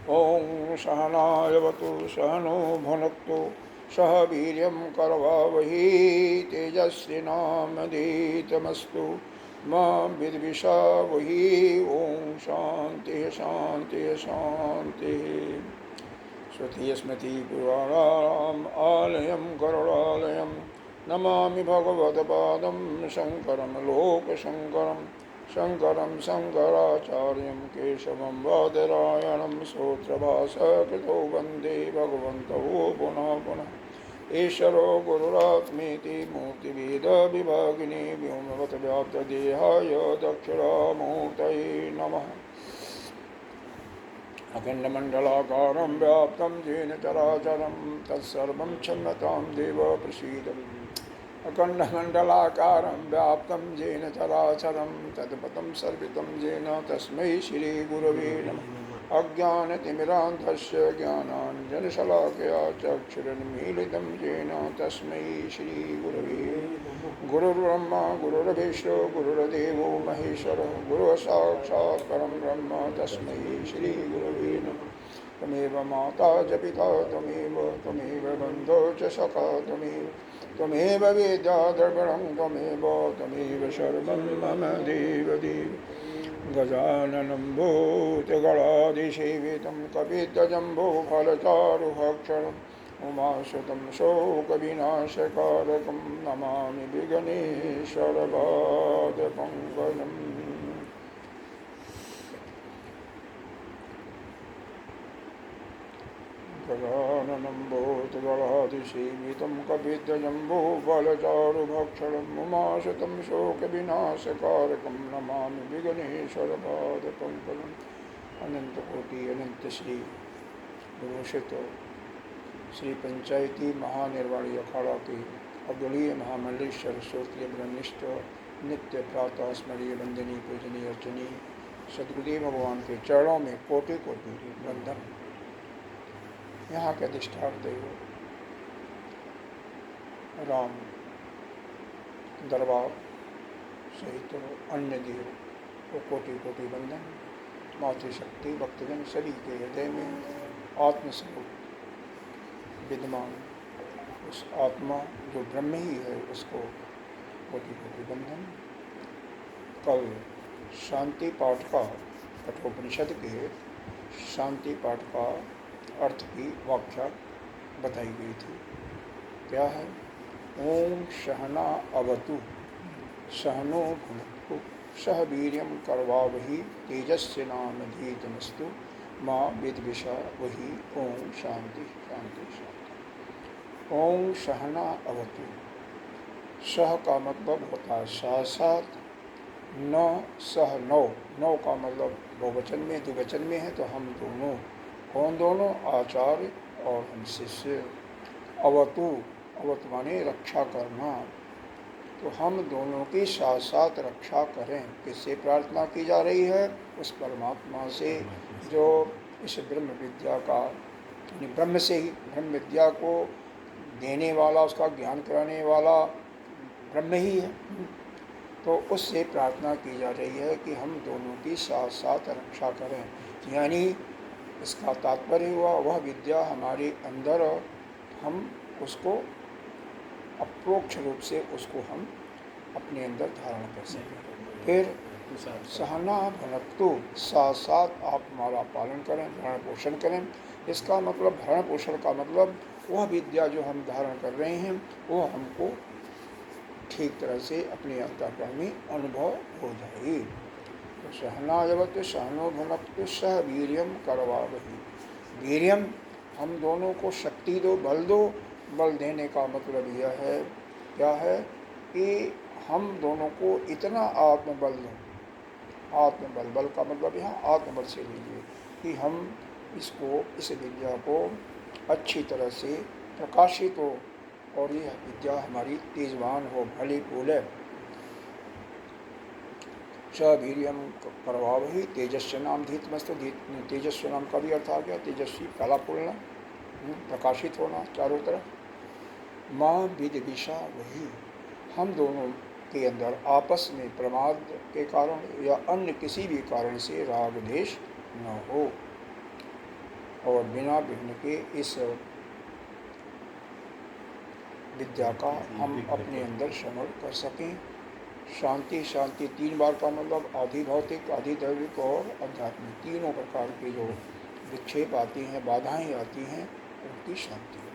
ओं सहनावतु सहनो भुनक्तु सह वीर्यं करवावहि तेजस्विनामधीतमस्तु मा विद्विषावहि। ओं शांति शांति शांति। श्रुतिस्मृतिपुराणानाम् आलयं करुणालयं नमामि भगवत्पादं शङ्करं लोकशङ्करं। शङ्करं शङ्कराचार्यं केशवं बादरायणं सूत्रभाष्यकृतो वन्दे भगवन्तौ पुनः पुनः। ईश्वरो गुरुरात्मेति मूर्तिभेदविभागिने व्योमवद्व्याप्तदेहाय दक्षिणामूर्तये नमः। अखण्डमण्डलाकारं व्याप्तं येन चराचरं तत्सर्वं क्षम्यतां देव प्रसीद। अखण्डमण्डलाकारं व्याप्तं येन चराचरं तत्पथं सर्वितं येन तस्मै श्रीगुरवे नमः। अज्ञानतिमिरान्धस्य ज्ञानाञ्जनशलाकया चक्षुरुन्मीलितं येन तस्मै श्रीगुरवे नमः। गुरुर्ब्रह्मा गुरुर्विष्णु गुरुर्देवो महेश्वरः गुरुः साक्षात् परं ब्रह्म तस्मै श्रीगुरवे नमः। त्वमेव माता च पिता त्वमेव बन्धो च सखा त्वमेव वेद्या द्रविणं त्वमेव सर्वं मम देवदेव। गजाननं भूतगणाधिसेवितं कपित्थजम्बोफलचारुभक्षणम् उमासुतं शोकविनाशकारकं नमामि विघ्नेश्वरपादपङ्कजम्। गजाननं भूतगणाधिसेवितं कपित्थजम्बोफलचारुभक्षणम् उमासुतं शोकविनाशकारकं नमामि विघ्नेश्वरपादपङ्कजम्। अनंतकोटि अनंत श्री गुरुषित श्री पंचायती महानिर्वाणी अखाड़ा के अग्रणीय महामंडलेश्वर श्रोत्रिय ब्रह्मनिष्ठ नित्य प्रातः स्मरणीय वंदनीय पूजनीय अर्चनीय सदगुरुदेव भगवान के चरणों में कोटि कोटि वंदन। यहाँ के अधिष्ठान देव राम दरबार सहित अन्य देव को कोटि कोटि वंदन। मातृशक्ति भक्तजन सभी के हृदय में आत्मस्वरूप विद्यमान उस आत्मा जो ब्रह्म ही है उसको कोटि कोटि वंदन। कल शांति पाठ का कठोपनिषद के शांति पाठ का अर्थ की व्याख्या बताई गई थी। क्या है? ओम सहना अवतु सहनो भुनक्तु सह वीर्यं करवावहि तेजस्विनावधीतमस्तु माँ विद्विषावहि। ओम शांति शांति शांति। ओम सहना अवतु। सह का मतलब होता है साथ साथ, न सह नौ। नौ का मतलब बहुवचन में द्विवचन में है तो हम दोनों। कौन दोनों? आचार्य और हम शिष्य। अवतु अवतु माने रक्षा करना। तो हम दोनों की साथ साथ रक्षा करें। किससे प्रार्थना की जा रही है? उस परमात्मा से जो इस ब्रह्म विद्या का ब्रह्म से ही ब्रह्म विद्या को देने वाला, उसका ज्ञान कराने वाला ब्रह्म ही है। तो उससे प्रार्थना की जा रही है कि हम दोनों की साथ साथ रक्षा करें। यानी इसका तात्पर्य हुआ वह विद्या हमारे अंदर, हम उसको अप्रोक्ष रूप से उसको हम अपने अंदर धारण कर सकें। फिर सहना भुनक्तु, साथ साथ आप हमारा पालन करें, भरण पोषण करें। इसका मतलब भरण पोषण का मतलब वह विद्या जो हम धारण कर रहे हैं वो हमको ठीक तरह से अपने अंतःकरण में अनुभव हो जाए। तो सहनावत सहनो भुनक्तु सह वीर्यं करवावहि। वीर्यम, हम दोनों को शक्ति दो, बल दो। बल देने का मतलब यह है, क्या है कि हम दोनों को इतना आत्मबल दो। आत्मबल, बल का मतलब यहाँ आत्मबल से लीजिए कि हम इसको, इस विद्या को अच्छी तरह से प्रकाशित हो और यह विद्या हमारी तेजवान हो, भली फूले। स वीर्यं करवावहि तेजस्विनाम धीतमस्तु। तेजस्विनाम का भी अर्थ आ गया तेजस्वी, फला फूलना, प्रकाशित होना चारों तरफ। माँ विद्विषावहि, हम दोनों के अंदर आपस में प्रमाद के कारण या अन्य किसी भी कारण से राग द्वेष न हो। और बिना विघ्न के इस विद्या का हम अपने अंदर श्रवण कर सकें। शांति शांति 3 बार का मतलब आधि भौतिक, आधि दैविक और आध्यात्मिक, तीनों प्रकार के जो विक्षेप आती हैं, बाधाएं आती हैं, उनकी शांति हो।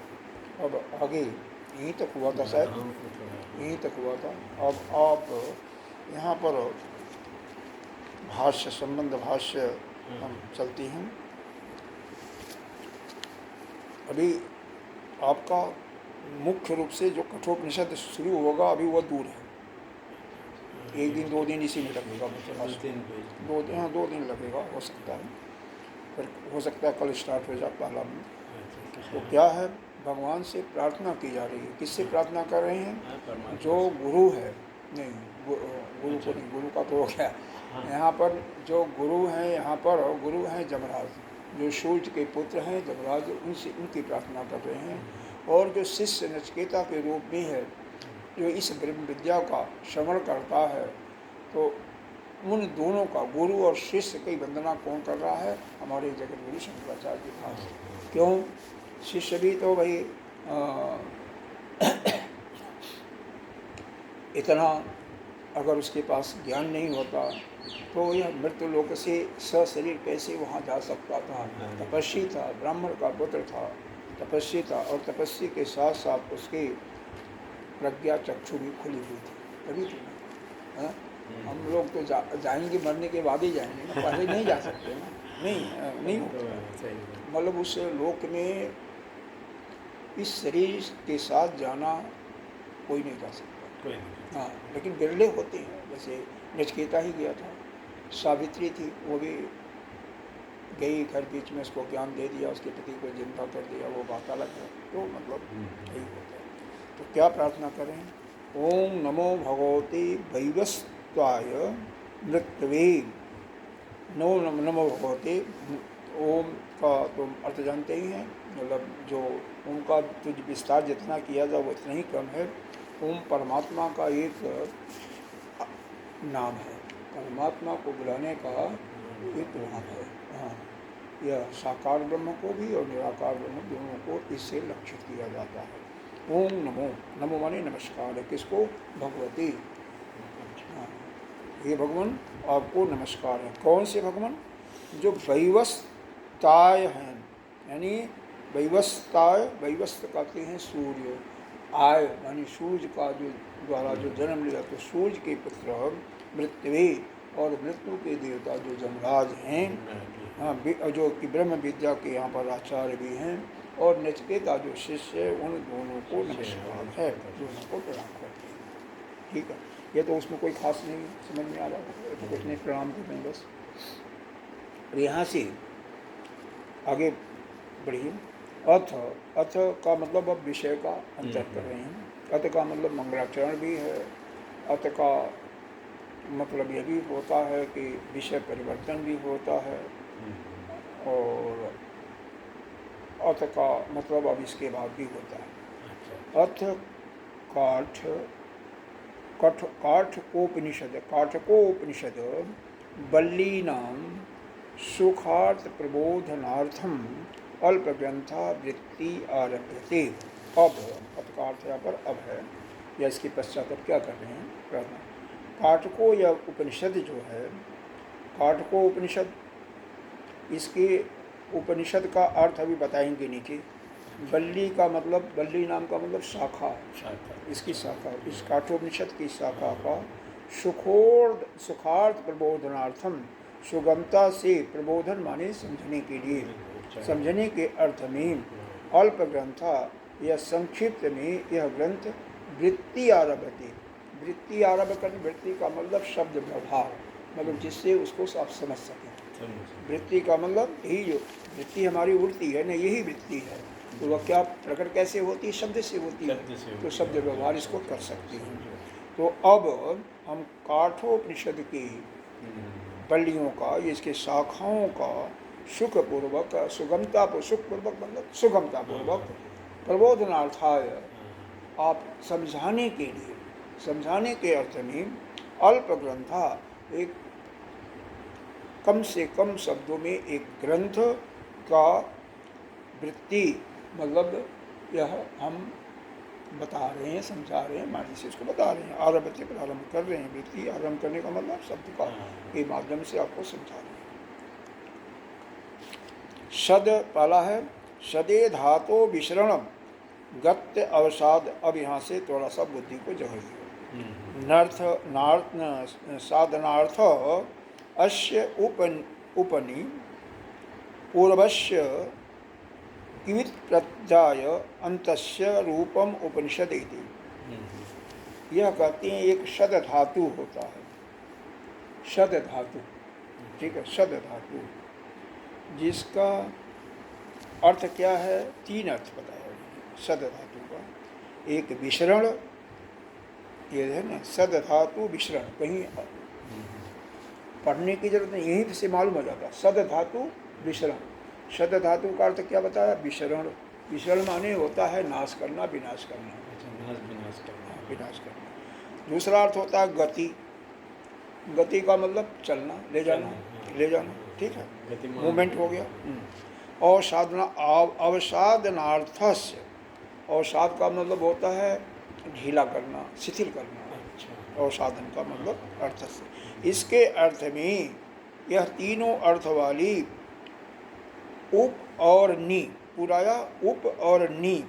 अब आगे यहीं तक हुआ था शायद, यहीं तक हुआ था। अब आप यहाँ पर भाष्य, संबंध भाष्य हम चलती हैं। अभी आपका मुख्य रूप से जो कठोपनिषद शुरू होगा अभी वह दूर है। 1 दिन 2 दिन इसी में लगेगा, 2 दिन लगेगा, हो सकता है। फिर हो सकता है कल स्टार्ट हो जाए पहला में। तो क्या है, भगवान से प्रार्थना की जा रही है। किससे प्रार्थना कर रहे हैं? जो गुरु है, नहीं गुरु को नहीं, गुरु का तो हो गया। यहाँ पर जो गुरु हैं, यहाँ पर गुरु हैं जमराज, जो सूर्य के पुत्र हैं जमराज, उनसे उनकी प्रार्थना कर रहे हैं। और जो शिष्य नचिकेता के रूप में है, जो इस ब्रह्म विद्या का श्रवण करता है, तो उन दोनों का, गुरु और शिष्य की वंदना कौन कर रहा है? हमारे जगत गुरु शंकराचार्य के पास। क्यों? शिष्य भी तो भाई इतना अगर उसके पास ज्ञान नहीं होता तो यह मृत्यु लोक से सशरीर कैसे वहाँ जा सकता था? तपस्वी था, ब्राह्मण का पुत्र था, तपस्वी था, और तपस्वी के साथ साथ उसके प्रज्ञा चक्षु भी खुली हुई थी, तभी तो हम लोग तो जाएंगे, मरने के बाद ही जाएंगे ना, पहले नहीं जा सकते ना, नहीं होता। मतलब उस लोक में इस शरीर के साथ जाना कोई नहीं जा सकता। हाँ, लेकिन बिरले होते हैं। जैसे नचिकेता ही गया था, सावित्री थी, वो भी गई, घर बीच में उसको ज्ञान दे दिया, उसके पति को जिंदा कर दिया, वो बात अलग है। तो मतलब यही होता है। तो क्या प्रार्थना करें? ओम नमो भगवते वैवस्वाय मृत्यवे। नमो भगवते, ओम का तुम अर्थ जानते ही हैं, मतलब जो ओम का तुझ विस्तार जितना किया जाए वो इतना ही कम है। ओम परमात्मा का एक नाम है, परमात्मा को बुलाने का एक नाम है। हाँ, यह साकार ब्रह्म को भी और निराकार ब्रह्म दोनों को इससे लक्षित किया जाता है। ओम नमो, नमो माने नमस्कार है, किसको? भगवती। हाँ, ये भगवान आपको नमस्कार है। कौन से भगवान? जो वैवस्ताय हैं, यानी वैवस्ताय, वैवस्त कहते हैं सूर्य, आय यानी सूर्य का जो द्वारा जो जन्म लिया, तो सूर्य के पुत्र मृत्यवे, और मृत्यु के देवता जो जमराज हैं, हाँ, जो कि ब्रह्म विद्या के यहाँ पर आचार्य भी हैं, और नचिकेता जो शिष्य है, उन दोनों को नमस्कार है, दोनों को प्रणाम करते हैं। ठीक है, ये तो उसमें कोई खास नहीं समझ में आ रहा है, तो कुछ नहीं, प्रणाम करते हैं बस। और यहाँ से आगे बढ़िए। अथ का मतलब अब विषय का अंतर कर रहे हैं। अथ का मतलब मंगलाचरण भी है, अथ का मतलब यह भी होता है कि विषय परिवर्तन भी होता है, और अथ का मतलब अब इसके बाद भी होता है। अथ काठकोपनिषद बल्लीनां सुखार्थ प्रबोधनार्थम अल्प ग्रंथा वृत्ति आरभ्यते। अब का अर्थ यहाँ पर अब है, या इसके पश्चात अब क्या कर रहे हैं? प्रार्थना। काठको या उपनिषद जो है, काठको उपनिषद, इसके उपनिषद का अर्थ अभी बताएंगे नीचे। बल्ली का मतलब, बल्ली नाम का मतलब शाखा, इसकी शाखा, इस काठोपनिषद की शाखा का सुखार्थ प्रबोधनार्थम, सुगमता से प्रबोधन माने समझने के लिए, समझने के अर्थ में अल्प ग्रंथा या संक्षिप्त में यह ग्रंथ वृत्ति आरभते। वृत्ति आरभ करने, वृत्ति का मतलब शब्द व्यवहार, मतलब जिससे उसको आप समझ सकें। वृत्ति का मतलब यही, जो वृत्ति हमारी उड़ती है ना, यही वृत्ति है। तो वह क्या प्रकट कैसे होती है? शब्द से होती है, तो शब्द व्यवहार इसको कर सकती हैं। तो अब हम काठोपनिषद की बल्लियों का, इसके शाखाओं का सुखपूर्वक, सुगमता, सुखपूर्वक मतलब सुगमतापूर्वक, प्रबोधनार्थाय, आप समझाने के लिए, समझाने के अर्थ में अल्प ग्रंथा, एक कम से कम शब्दों में एक ग्रंथ का वृत्ति मतलब यह हम बता रहे हैं, समझा रहे हैं, मानी से इसको बता रहे हैं। आरंभ से प्रारंभ कर रहे हैं, वृत्ति आरंभ करने का मतलब शब्द का के माध्यम से आपको समझा रहे हैं। सद पहला है सदे धातो विसरणम गत्य अवसाद। अब यहाँ से थोड़ा सा बुद्धि को जगाइए। नर्थ नार्थ साधनार्थ अस्य उपनि पूर्वस्य किवित प्रत्याय अंतस्य रूपम उपनिषद इति। यह कहते हैं एक सद धातु होता है, सद धातु, ठीक है, सद धातु, जिसका अर्थ क्या है, तीन अर्थ बताया सद धातु का। एक विसरण, ये है ना सद धातु विसरण, कहीं पढ़ने की जरूरत नहीं, यहीं से मालूम हो जाता। सद धातु विसरण, सद धातु का अर्थ क्या बताया, विसरण। विसरण माने होता है नाश करना, विनाश करना, विनाश करना। दूसरा अर्थ होता है गति, गति का मतलब चलना, ले जाना, ले जाना, ठीक है, मूवमेंट हो गया। और साधना अवसाधनार्थस्य, अवसाद का मतलब होता है ढीला करना, शिथिल करना। अवसाधन का मतलब अर्थ से। इसके अर्थ में यह तीनों अर्थ वाली उप और नी, पुराया उप और नी,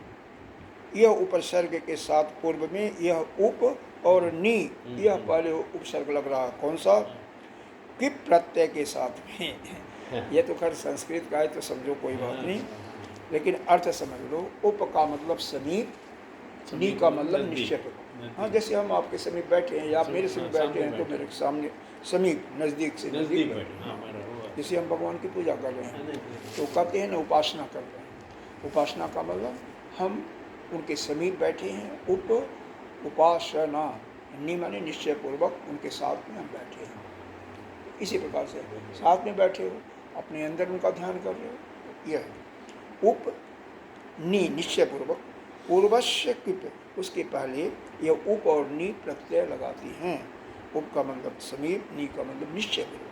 यह उपसर्ग के साथ पूर्व में यह उप और नी, यह पहले उपसर्ग लग रहा है, कौन सा, किप प्रत्यय के साथ में। यह तो खैर संस्कृत का है तो समझो कोई बात नहीं, लेकिन अर्थ समझ लो। उप का मतलब समीप, नी का मतलब निश्चित। हाँ, जैसे हम आपके समीप बैठे हैं या आप मेरे समीप बैठे हैं तो मेरे सामने समीप, नज़दीक से नज़दीक, जैसे हम भगवान की पूजा कर रहे हैं तो कहते हैं ना उपासना कर रहे हैं। उपासना का मतलब हम उनके समीप बैठे हैं, उप उपासना, नी माने निश्चय पूर्वक उनके साथ में हम बैठे हैं। इसी प्रकार से साथ में बैठे हो, अपने अंदर उनका ध्यान कर रहे हो, यह है उप नी, निश्चय पूर्वक। पूर्वस्य किप, उसके पहले यह उप और नी प्रत्यय लगाती हैं। उप का मतलब समीप, नी का मतलब निश्चय पूर्वक।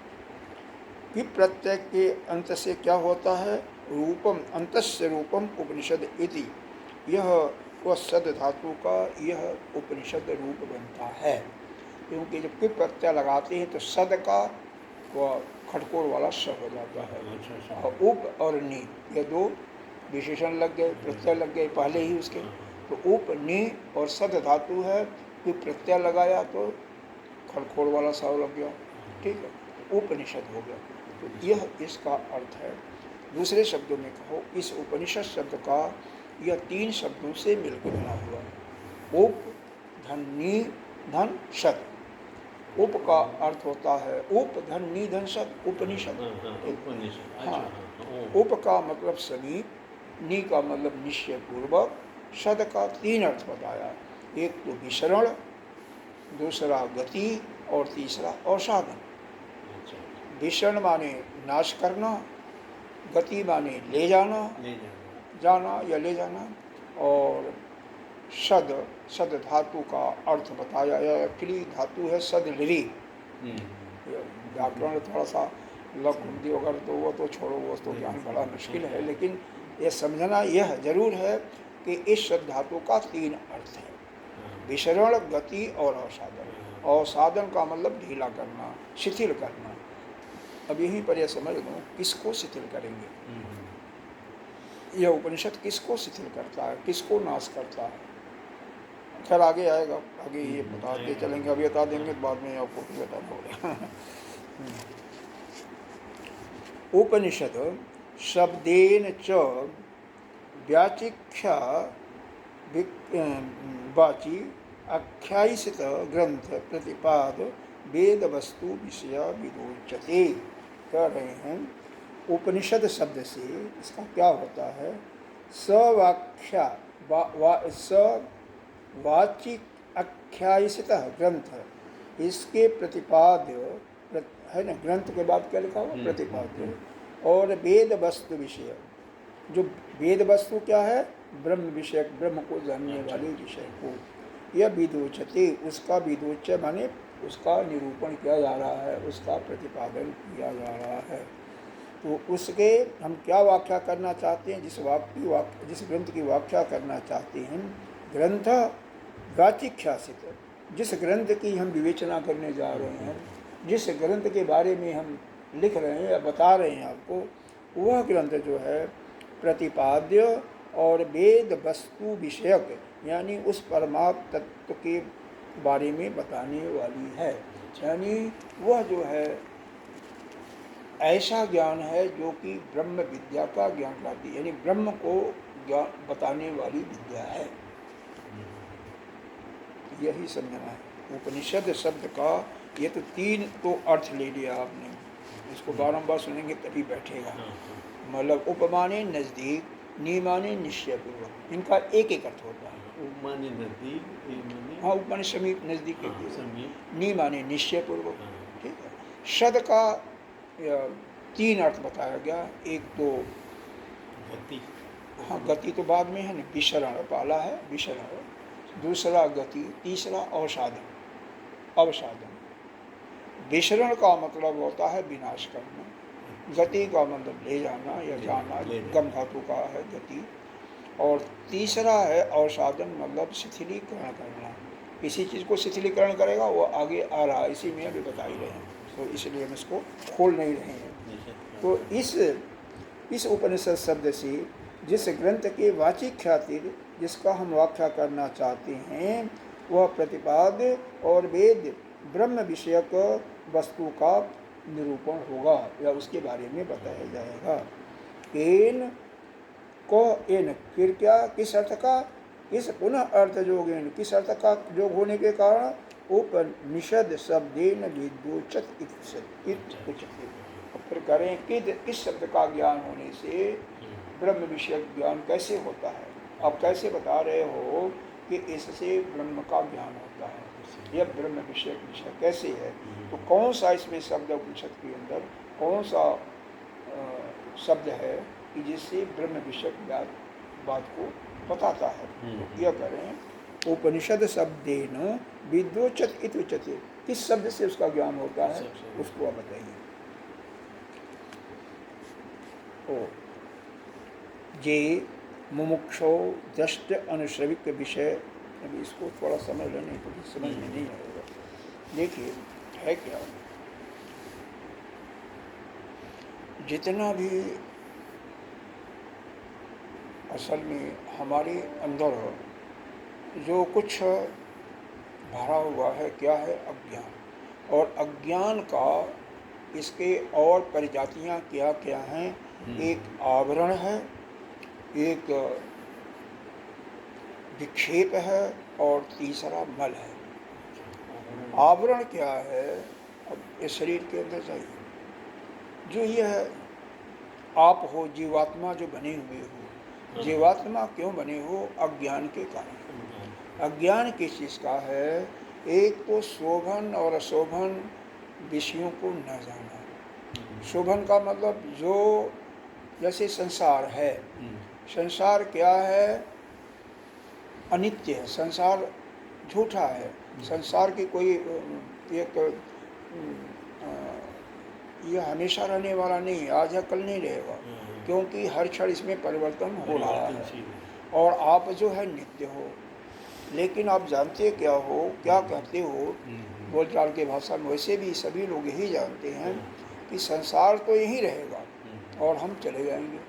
किप प्रत्यय के अंत से क्या होता है, रूपम, अंतस्य रूपम उपनिषद इति। यह वह सद धातु का यह उपनिषद रूप बनता है। क्योंकि जब किप प्रत्यय लगाते हैं तो सद का वह खटकोर वाला स हो जाता है। और उप और नी ये दो विशेषण लग गए, प्रत्यय लग गए पहले ही उसके, तो उप नी और सद धातु है, फिर प्रत्यय लगाया तो खड़खोड़ वाला सा लग गया, ठीक है, तो उपनिषद हो गया। तो यह इसका अर्थ है। दूसरे शब्दों में कहो, इस उपनिषद शब्द का यह तीन शब्दों से मिलकर बना हुआ। उप धन नी धन शद। उप का अर्थ होता है उप धन नी धन शद, उपनिषद। हाँ, उप का मतलब समीप, नी का मतलब निश्चय पूर्वक, शद का तीन अर्थ बताया। एक तो विसरण, दूसरा गति और तीसरा अवसाधन। विसरण माने नाश करना, गति माने ले जाना, जाना या ले जाना, और सद, सद धातु का अर्थ बताया। एक्चुअली धातु है सद लिरी। व्याकरण थोड़ा सा लघु अगर तो वो तो छोड़ो, वो तो ज्ञान बड़ा मुश्किल है, लेकिन ये समझना यह जरूर है कि इस सद धातु का तीन अर्थ है, विसरण, गति और अवसाधन। अवसाधन का मतलब ढीला करना, शिथिल करना। अब यहीं पर यह समझ लो किसको शिथिल करेंगे, यह उपनिषद किसको शिथिल करता है, किसको नाश करता है। खैर आगे आएगा, आगे ये बताते चलेंगे, अभी बता देंगे बाद में आपको भी बताना होगा। उपनिषद शब्देन च व्याचिख्या वाची आख्यायित ग्रंथ प्रतिपाद वेद वस्तु विषय विदोच्यते। कह रहे हैं उपनिषद शब्द से इसका क्या होता है, सवाख्या सवाचिक आख्यायित ग्रंथ, इसके प्रतिपाद्य है ना, ग्रंथ के बाद क्या लिखा हुआ, प्रतिपाद्य, और वेद वस्तु विषय, जो वेद वस्तु क्या है, ब्रह्म विषय, ब्रह्म को जानने वाले विषय को, यह विदोचते, उसका विदोच्य माने उसका निरूपण किया जा रहा है, उसका प्रतिपादन किया जा रहा है। तो उसके हम क्या व्याख्या करना चाहते हैं, जिस ग्रंथ की व्याख्या करना चाहते हैं, ग्रंथ वाचिख्यासित, जिस ग्रंथ की हम विवेचना करने जा रहे हैं, जिस ग्रंथ के बारे में हम लिख रहे हैं या बता रहे हैं आपको, वह ग्रंथ जो है प्रतिपाद्य और वेद वस्तु विषयक, यानी उस परमात्म तत्व के बारे में बताने वाली है। यानी वह जो है ऐसा ज्ञान है जो कि ब्रह्म विद्या का ज्ञान कराती है, यानी ब्रह्म को ज्ञान बताने वाली विद्या है। यही समझना है। उपनिषद शब्द का ये तो 3 तो अर्थ ले लिया आपने, इसको बारंबार सुनेंगे तभी बैठेगा। मतलब उपमाने नजदीक, निमाने निश्चय पूर्वक, इनका एक एक अर्थ होता है। उपमाने नजदीक, हाँ उपमाने समीप नजदीक के, निमाने निश्चय पूर्वक, ठीक है। शद का 3 अर्थ बताया गया। एक तो गति, हाँ गति तो बाद में है ना, विशरण पहला है, विशरण, दूसरा गति, तीसरा अवसाधन, अवसाधन। विशरण का मतलब होता है विनाश करना, गति का मतलब ले जाना या जाना, गम धातु का है गति, और तीसरा है अवसाधन, मतलब शिथिलीकरण करना। किसी चीज़ को शिथिलीकरण करेगा वो आगे आ रहा है, इसी में अभी बता ही रहे हैं, तो इसलिए हम इसको खोल नहीं रहे हैं। तो इस उपनिषद शब्द से जिस ग्रंथ के वाचिक ख्यातिर जिसका हम व्याख्या करना चाहते हैं, वह प्रतिपाद्य और वेद ब्रह्म विषयक वस्तु का निरूपण होगा या उसके बारे में बताया जाएगा। एन को एन, फिर क्या, किस अर्थ का, इस पुनः अर्थ जोगेन, किस अर्थ का जोग होने के कारण, उपनिषद शब्देन विद्योचत उच्यते। फिर करें किस शब्द का ज्ञान होने से ब्रह्म विषयक ज्ञान कैसे होता है। आप कैसे बता रहे हो कि इससे ब्रह्म का ज्ञान होता है, यह ब्रह्म विषयक विषय कैसे है। तो कौन सा इसमें शब्द उपनिषद के अंदर कौन सा शब्द है कि जिससे ब्रह्म विषयक बात को बताता है। तो यह करें उपनिषद शब्देन विद्योचत इति उच्यते, किस शब्द से उसका ज्ञान होता है उसको आप बताइए। जे मुमुक्षो दृष्ट अनुश्रविक विषय, अभी इसको थोड़ा समझ लेने तो समझ में नहीं आएगा। देखिए है क्या, जितना भी असल में हमारे अंदर जो कुछ भरा हुआ है, क्या है, अज्ञान। और अज्ञान का इसके और प्रजातियां क्या क्या हैं, एक आवरण है, एक विक्षेप है, और तीसरा मल है। आवरण क्या है, अब इस शरीर के अंदर चाहिए जो ये है, आप हो जीवात्मा जो बने हुए हो, जीवात्मा क्यों बने हो, अज्ञान के कारण। अज्ञान किस चीज़ का है, एक तो शोभन और अशोभन विषयों को न जाना। शोभन का मतलब जो, जैसे संसार है, संसार क्या है, अनित्य है, संसार झूठा है, संसार की कोई एक यह हमेशा रहने वाला नहीं, आज है कल नहीं रहेगा, क्योंकि हर क्षण इसमें परिवर्तन हो रहा है। और आप जो है नित्य हो। लेकिन आप जानते क्या हो, क्या कहते हो, बोलचाल के भाषा में, वैसे भी सभी लोग यही जानते हैं कि संसार तो यहीं रहेगा और हम चले जाएंगे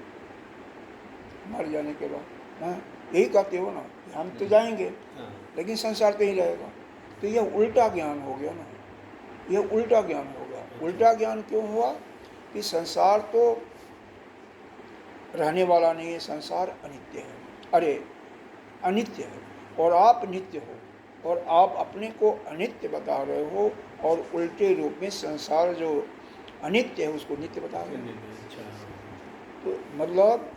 मर जाने के बाद। हाँ यही कहते हो ना, हम तो जाएंगे लेकिन संसार तो यहीं रहेगा। तो यह उल्टा ज्ञान हो गया ना, यह उल्टा ज्ञान हो गया। उल्टा ज्ञान क्यों हुआ कि संसार तो रहने वाला नहीं है, संसार अनित्य है, अरे अनित्य है, और आप नित्य हो, और आप अपने को अनित्य बता रहे हो, और उल्टे रूप में संसार जो अनित्य है उसको नित्य बता रहे हो। तो मतलब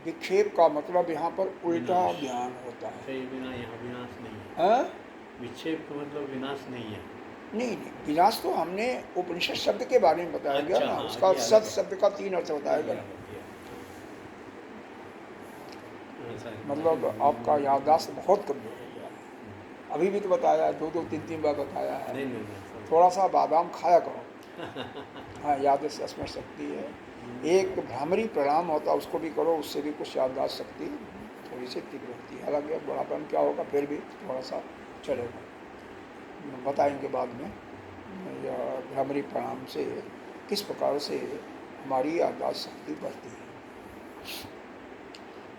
विक्षेप का मतलब यहाँ पर उल्टा ज्ञान होता है। यहाँ विनाश नहीं है। विक्षेप का मतलब विनाश नहीं है। नहीं, विनाश तो हमने उपनिषद शब्द के बारे में बताया गया ना, उसका सत शब्द का 3 अर्थ बताया गया। मतलब आपका याददाश्त बहुत कमजोर हो गया है। अभी भी तो बताया, 2-2, 3-3 बार बताया है। थोड़ा सा बादाम खाया करो। हाँ याद स्मरण शक्ति है। एक भ्रामरी प्रणाम होता है, उसको भी करो, उससे भी कुछ याददाश्त शक्ति थोड़ी सी तीव्र होती है। हालांकि अब बड़ापन क्या होगा, फिर भी थोड़ा सा चलेगा, बताएंगे बाद में। या भ्रामरी प्रणाम से किस प्रकार से हमारी याददाश्त शक्ति बढ़ती है।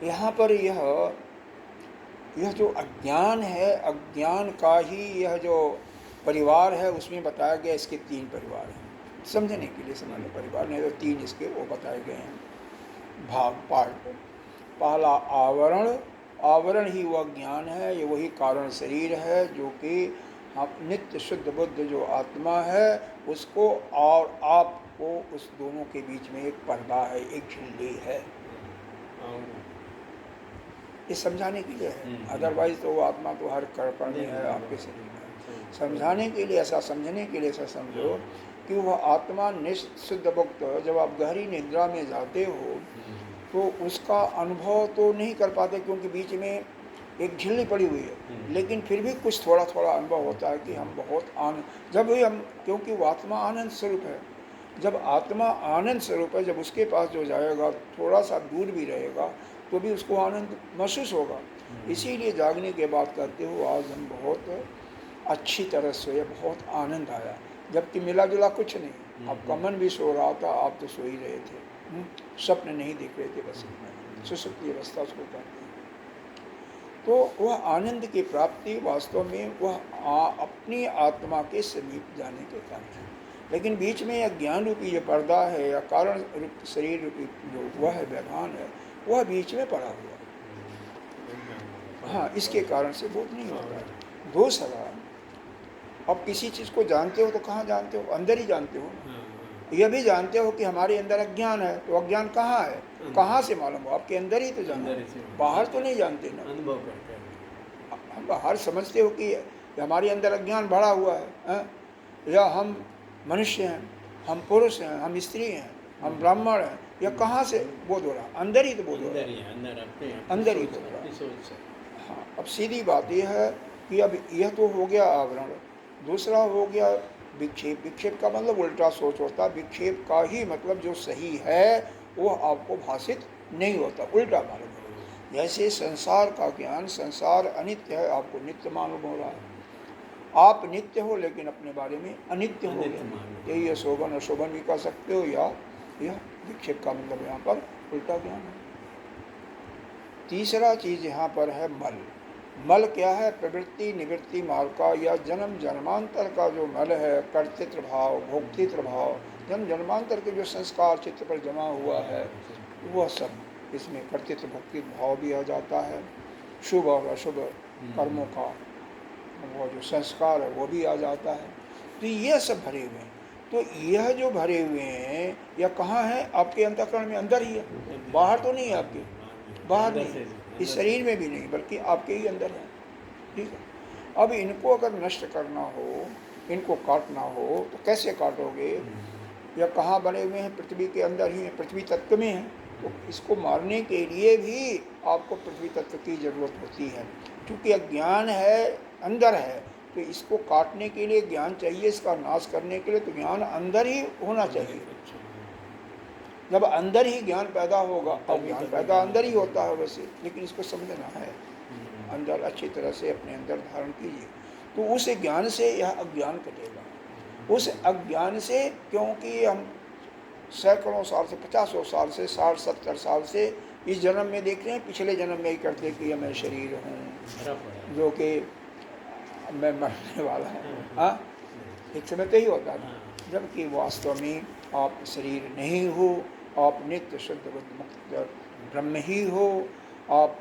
यहाँ पर यह जो अज्ञान है, अज्ञान का ही यह जो परिवार है, उसमें बताया गया इसके 3 परिवार हैं। समझने के लिए समझ लो, परिवार नहीं तो 3 इसके वो बताए गए हैं भाग, पार्ट। पहला आवरण, आवरण ही वह ज्ञान है, ये वही कारण शरीर है, जो कि हम नित्य शुद्ध बुद्ध जो आत्मा है उसको और आपको, उस दोनों के बीच में एक पर्दा है, एक झिल्ली है। ये समझाने के लिए है, अदरवाइज तो वो आत्मा तो हर कण में है आपके शरीर में। समझाने के लिए, ऐसा समझने के लिए ऐसा समझो कि वह आत्मा निश्चिद्ध मुक्त, जब आप गहरी निद्रा में जाते हो तो उसका अनुभव तो नहीं कर पाते, क्योंकि बीच में एक झिल्ली पड़ी हुई है, लेकिन फिर भी कुछ थोड़ा थोड़ा अनुभव होता है कि हम बहुत आनंद, जब भी हम, क्योंकि वो आत्मा आनंद स्वरूप है, जब आत्मा आनंद स्वरूप है, जब उसके पास जो जाएगा थोड़ा सा दूर भी रहेगा तो भी उसको आनंद महसूस होगा। इसीलिए जागने के बाद कहते हो आज हम बहुत अच्छी तरह सोए, बहुत आनंद आया, जबकि मिला जुला कुछ नहीं। आपका मन भी सो रहा था, आप तो सो ही रहे थे, स्वप्न नहीं देख रहे थे, बस सुसुप्ति अवस्था उसको कहते हैं। तो वह आनंद की प्राप्ति वास्तव में वह अपनी आत्मा के समीप जाने के कारण है। लेकिन बीच में यह ज्ञान रूपी जो पर्दा है, या कारण रूप शरीर रूपी जो वह है, व्यवधान है, वह बीच में पड़ा हुआ है। हाँ, इसके कारण से बोध नहीं होता है। 2 सवाल, अब किसी चीज़ को जानते हो तो कहाँ जानते हो, अंदर ही जानते हो। यह भी जानते हो कि हमारे अंदर अज्ञान है, तो अज्ञान कहाँ है, कहाँ से मालूम हो, आपके अंदर ही तो जाना, बाहर तो नहीं जानते ना। अनुभव करते हैं, हम बाहर समझते हो कि हमारे अंदर अज्ञान भरा हुआ है, या हम मनुष्य हैं, हम पुरुष हैं, हम स्त्री हैं, हम ब्राह्मण हैं, या कहाँ से बोध हो रहा, अंदर ही तो बोध हो रहा है, अंदर ही बोध हो रहा है। हाँ, अब सीधी बात यह है कि अब यह तो हो गया आवरण, दूसरा हो गया विक्षेप। विक्षेप का मतलब उल्टा सोच होता है, विक्षेप का ही मतलब जो सही है वो आपको भाषित नहीं होता, उल्टा मालूम है। जैसे संसार का ज्ञान, संसार अनित्य है, आपको नित्य मालूम हो रहा है, आप नित्य हो लेकिन अपने बारे में अनित्य हो गए। यही है शोभन, अशोभन भी कह सकते हो, या यह विक्षेप का मतलब यहाँ पर उल्टा ज्ञान है। तीसरा चीज यहाँ पर है मल। मल क्या है, प्रवृत्ति निवृत्ति मार्ग का, या जन्म जन्मांतर का जो मल है, कर्तृत्व भाव, भोक्तृत्व भाव, जन्म जन्मांतर के जो संस्कार चित्त पर जमा हुआ है, वह सब इसमें कर्तृत्व भोक्तृत्व भाव भी आ जाता है। शुभ और अशुभ कर्मों का वो जो संस्कार है वो भी आ जाता है। तो ये सब भरे हुए हैं। तो यह जो भरे हुए हैं, यह कहाँ है, आपके अंतःकरण में, अंदर ही है, बाहर तो नहीं है आपके, बाहर नहीं, इस शरीर में भी नहीं, बल्कि आपके ही अंदर है। ठीक है, अब इनको अगर नष्ट करना हो, इनको काटना हो, तो कैसे काटोगे, या कहाँ बने हुए हैं, पृथ्वी के अंदर ही है, पृथ्वी तत्व में है, तो इसको मारने के लिए भी आपको पृथ्वी तत्व की जरूरत होती है, क्योंकि अज्ञान है, अंदर है, तो इसको काटने के लिए ज्ञान चाहिए, इसका नाश करने के लिए तो ज्ञान अंदर ही होना चाहिए। जब अंदर ही ज्ञान पैदा होगा, और ज्ञान पैदा अंदर ही होता है वैसे, लेकिन इसको समझना है, अंदर अच्छी तरह से अपने अंदर धारण कीजिए, तो उस ज्ञान से यह अज्ञान कटेगा। उस अज्ञान से, क्योंकि हम सैकड़ों साल से, 50 साल से, 60-70 साल से इस जन्म में देख रहे हैं, पिछले जन्म में ही करते कि मैं शरीर हूँ, जो कि मैं मरने वाला हूँ। हाँ, एक समय तो ही होता था, जबकि वास्तव में आप शरीर नहीं हो, आप नित्य शुद्ध बुद्ध मुक्त ब्रह्म ही हो, आप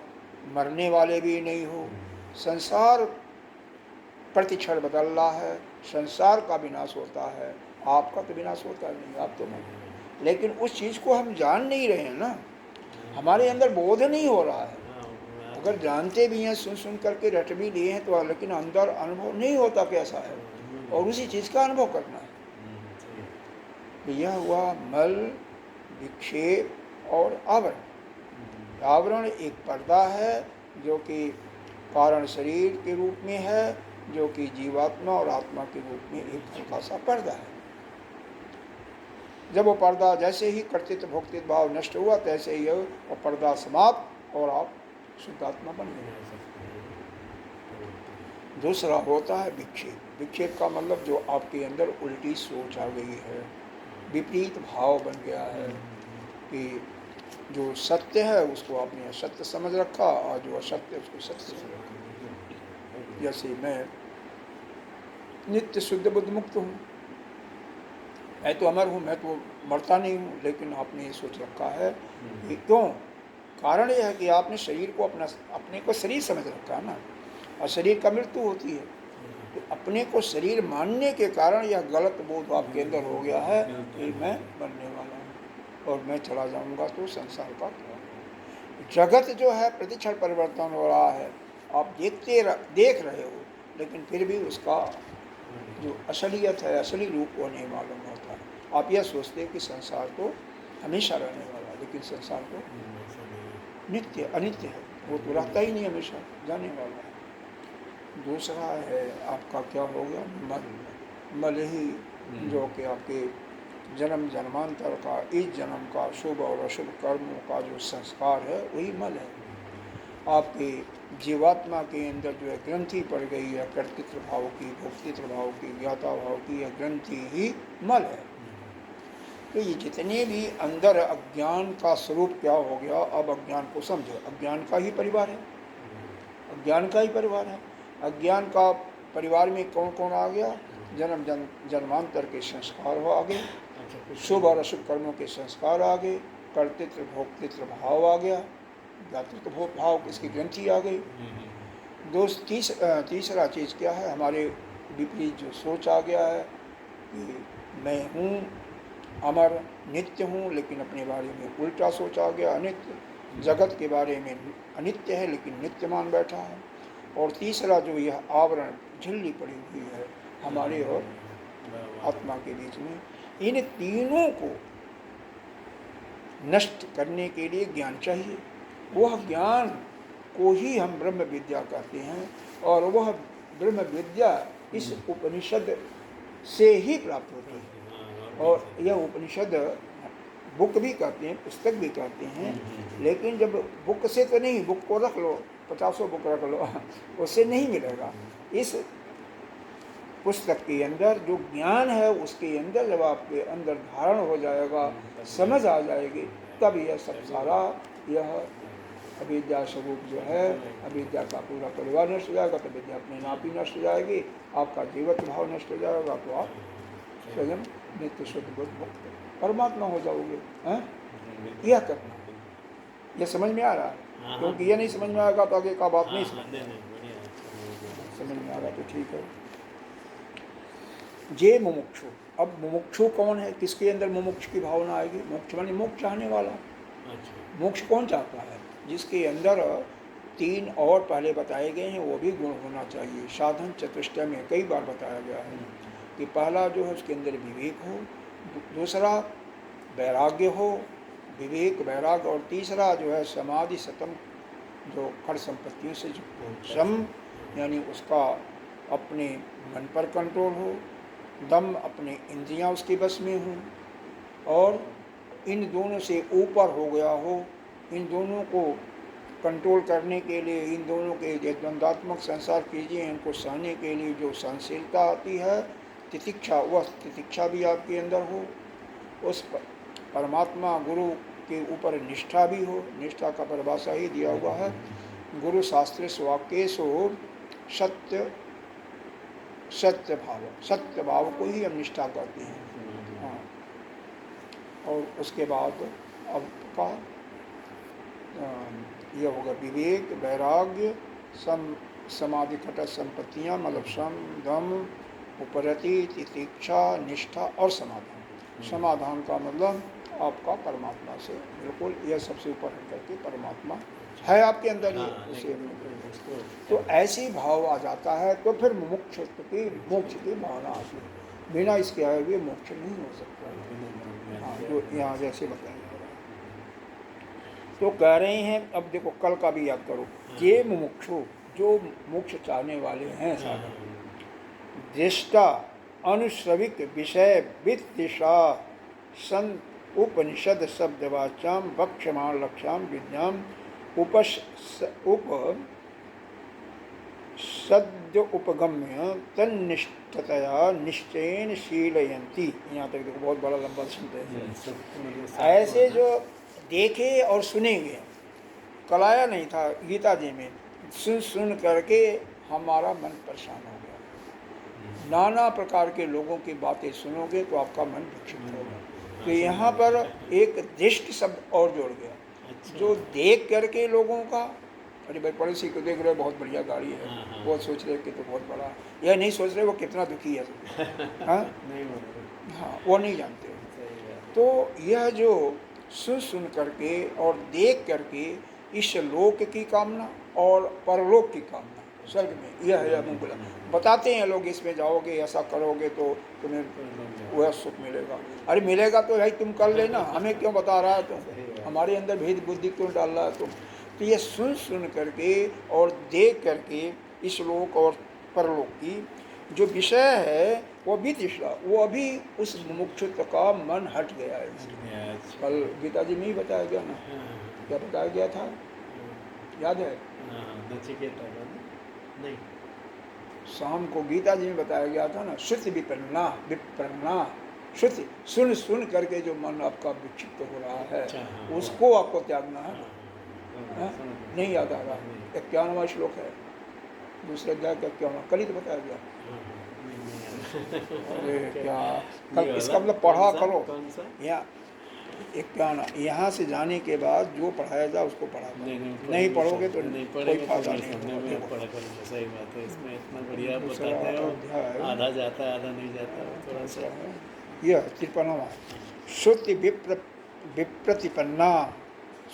मरने वाले भी नहीं हो। संसार प्रतिक्षण बदल रहा है, संसार का विनाश होता है, आपका तो विनाश होता नहीं, आप तो मर, लेकिन उस चीज़ को हम जान नहीं रहे हैं ना, हमारे अंदर बोध नहीं हो रहा है। अगर जानते भी हैं, सुन सुन करके रट भी लिए हैं, तो लेकिन अंदर अनुभव नहीं होता कैसा है, और उसी चीज़ का अनुभव करना है। यह हुआ मल, विक्षेप और आवरण। आवरण एक पर्दा है जो कि कारण शरीर के रूप में है, जो कि जीवात्मा और आत्मा के रूप में एक हल्का सा पर्दा है। जब वो पर्दा जैसे ही कर्तृत्व भोक्तृत्व भाव नष्ट हुआ तैसे ही वो पर्दा समाप्त और आप शुद्धात्मा बन गए। दूसरा होता है विक्षेप। विक्षेप का मतलब जो आपके अंदर उल्टी सोच आ गई है, विपरीत भाव बन गया है कि जो सत्य है उसको आपने असत्य समझ रखा और जो असत्य है उसको सत्य समझ रखा। जैसे मैं नित्य शुद्ध बुद्ध मुक्त हूँ, मैं तो अमर हूँ, मैं तो मरता नहीं हूँ, लेकिन आपने ये सोच रखा है कि क्यों? कारण यह है कि आपने शरीर को अपने को शरीर समझ रखा है ना, और शरीर का मृत्यु होती है। तो अपने को शरीर मानने के कारण यह गलत बोध आपके अंदर हो गया है कि मैं मरने वाला हूँ और मैं चला जाऊँगा तो संसार का क्या होगा। जगत जो है प्रतिक्षण परिवर्तन हो रहा है, आप देख रहे हो, लेकिन फिर भी उसका जो असलियत है, असली रूप वो नहीं मालूम होता। आप यह सोचते हैं कि संसार तो हमेशा रहने वाला है, लेकिन संसार तो नित्य अनित्य है, वो तो रहता ही नहीं, हमेशा जाने वाला है। दूसरा है आपका क्या हो गया, मल ही, जो कि आपके जन्म जन्मांतर का, इस जन्म का शुभ और अशुभ कर्मों का जो संस्कार है वही मल है। आपके जीवात्मा के अंदर जो है ग्रंथि पड़ गई है, कर्तृत्व भाव की, भोक्तृत्व भाव की, ज्ञाता भाव की, यह ग्रंथि ही मल है। तो ये जितने भी अंदर अज्ञान का स्वरूप क्या हो गया, अब अज्ञान को समझो, अज्ञान का ही परिवार है, अज्ञान का ही परिवार है। अज्ञान का परिवार में कौन कौन आ गया? जन्म जन्मांतर के संस्कार हो आ गए, शुभ और अशुभ कर्मों के संस्कार आ गए, कर्तृत्व भोक्तृत्व भाव आ गया, ज्ञातृत्व भाव इसकी ग्रंथि आ गई। तीसरा चीज़ क्या है? हमारे विपरीत जो सोच आ गया है कि मैं हूँ अमर, नित्य हूँ, लेकिन अपने बारे में उल्टा सोच आ गया, अनित्य, जगत के बारे में अनित्य है लेकिन नित्य मान बैठा है। और तीसरा जो यह आवरण झिल्ली पड़ी हुई है हमारे और आत्मा के बीच में, इन तीनों को नष्ट करने के लिए ज्ञान चाहिए। वह ज्ञान को ही हम ब्रह्म विद्या कहते हैं, और वह ब्रह्म विद्या इस उपनिषद से ही प्राप्त होती है। और यह उपनिषद बुक भी कहते हैं, पुस्तक भी कहते हैं, लेकिन जब बुक से तो नहीं, बुक को रख लो, 50 बुक रख लो, उससे नहीं मिलेगा। इस पुस्तक के अंदर जो ज्ञान है उसके अंदर जब आपके अंदर धारण हो जाएगा, समझ आ जाएगी, तब यह सब सारा यह अविद्या स्वरूप जो है, अविद्या का पूरा परिवार नष्ट हो जाएगा, तो विद्या अपने आप ही नष्ट हो जाएगी, आपका जीवत्व भाव नष्ट हो जाएगा, तो आप स्वयं नित्य शुद्ध बुद्ध मुक्त परमात्मा हो जाओगे। हैं? यह करना, यह समझ में आ रहा है? क्योंकि यह नहीं समझ में आएगा तो आगे का बात नहीं समझ में आ रहा, तो ठीक है। जे मुमुक्षु, अब मुमुक्षु कौन है? किसके अंदर मुमुक्ष की भावना आएगी? मोक्ष माने मोक्ष चाहने वाला। मोक्ष कौन चाहता है? जिसके अंदर 3 और पहले बताए गए हैं वो भी गुण होना चाहिए। साधन चतुष्टय में कई बार बताया गया है कि पहला जो है उसके अंदर विवेक हो, दूसरा वैराग्य हो, विवेक वैराग्य, और तीसरा जो है समाधि सतम, जो खड़ संपत्तियों से जो सम, यानी उसका अपने मन पर कंट्रोल हो, दम अपने इंद्रियां उसके बस में हो, और इन दोनों से ऊपर हो गया हो। इन दोनों को कंट्रोल करने के लिए, इन दोनों के द्वंद्वात्मक संसार कीजिए, इनको सहने के लिए जो सहनशीलता आती है, तितिक्षा, वह तितिक्षा भी आपके अंदर हो। उस परमात्मा गुरु के ऊपर निष्ठा भी हो। निष्ठा का परिभाषा ही दिया हुआ है, गुरु शास्त्र वाक्येषु सत्य सत्य भाव, सत्य भाव को ही हम निष्ठा कहते हैं। हाँ, और उसके बाद अब का यह होगा विवेक, वैराग्य, समाधि खट संपत्तियाँ, मतलब सम, दम, उपरति, तितिक्षा, निष्ठा और समाधान। समाधान का मतलब आपका परमात्मा से बिल्कुल, यह सबसे ऊपर करके परमात्मा है आपके अंदर ही, उसे तो ऐसी भाव आ जाता है, तो फिर मोक्ष की भावना आती है। बिना इसके आए हुए मोक्ष नहीं हो सकता। हाँ, जो यहाँ जैसे बताया तो कह रहे हैं। अब देखो कल का भी याद करो, ये मुमुक्षु, जो मोक्ष चाहने वाले हैं साधक, दृष्टा अनुश्रविक विषय वित्तिषा सन उपनिषद शब्दवाच्याम वक्ष्यमाण लक्ष्याम विद्याम सद्य उपगम्य तन्निष्ठतया निश्चयन शीलयन्ति। यहाँ तक देखो, बहुत बड़ा लंबा सुनते हैं। ऐसे जो देखे और सुनेंगे, कलाया नहीं था गीता जी में, सुन सुन करके हमारा मन परेशान हो गया। नाना प्रकार के लोगों की बातें सुनोगे तो आपका मन विक्षिप्त होगा। तो यहाँ पर एक दृष्टि शब्द और जोड़ गया। जो देख करके लोगों का, अरे भाई पड़ोसी को देख रहे हो बहुत बढ़िया गाड़ी है, वो सोच रहे कि तो बहुत बड़ा, यह नहीं सोच रहे वो कितना दुखी है। हाँ, वो नहीं जानते। तो यह जो सुन सुन करके और देख करके इस लोक की कामना और परलोक की कामना, स्वर्ग में यह है मंगला बताते हैं लोग, इसमें जाओगे ऐसा करोगे तो तुम्हें वह सुख मिलेगा। अरे मिलेगा तो भाई तुम कर लेना, हमें क्यों बता रहा है तुम, हमारे अंदर भेद बुद्धि क्यों डाल रहा है तुम। तो ये सुन सुन करके और देख करके इस लोक और परलोक की जो विषय है वो भी तीसरा, वो अभी उस मुमुक्षुत्व का मन हट गया है। कल गीता जी में ही बताया गया ना, क्या बताया गया था याद है? नहीं, शाम को गीता जी में बताया गया था ना, श्रुति विपन्ना विपन्ना, श्रुति सुन सुन करके जो मन आपका विक्षिप्त हो रहा है उसको आपको त्यागना है। नहीं याद आ रहा? 51वां श्लोक है, दूसरे अध्याय का 51वां, कल ही तो बताया गया। अरे क्या कल इसका मतलब पढ़ा करो। यहाँ से जाने के बाद जो पढ़ाया जाए उसको पढ़ा, नहीं पढ़ोगे तो कोई फायदा नहीं। सही बात है, इसमें इतना बढ़िया बताते हो, आधा जाता है आधा नहीं जाता, थोड़ा सा यह 53वां श्रुति विप्रतिपन्ना,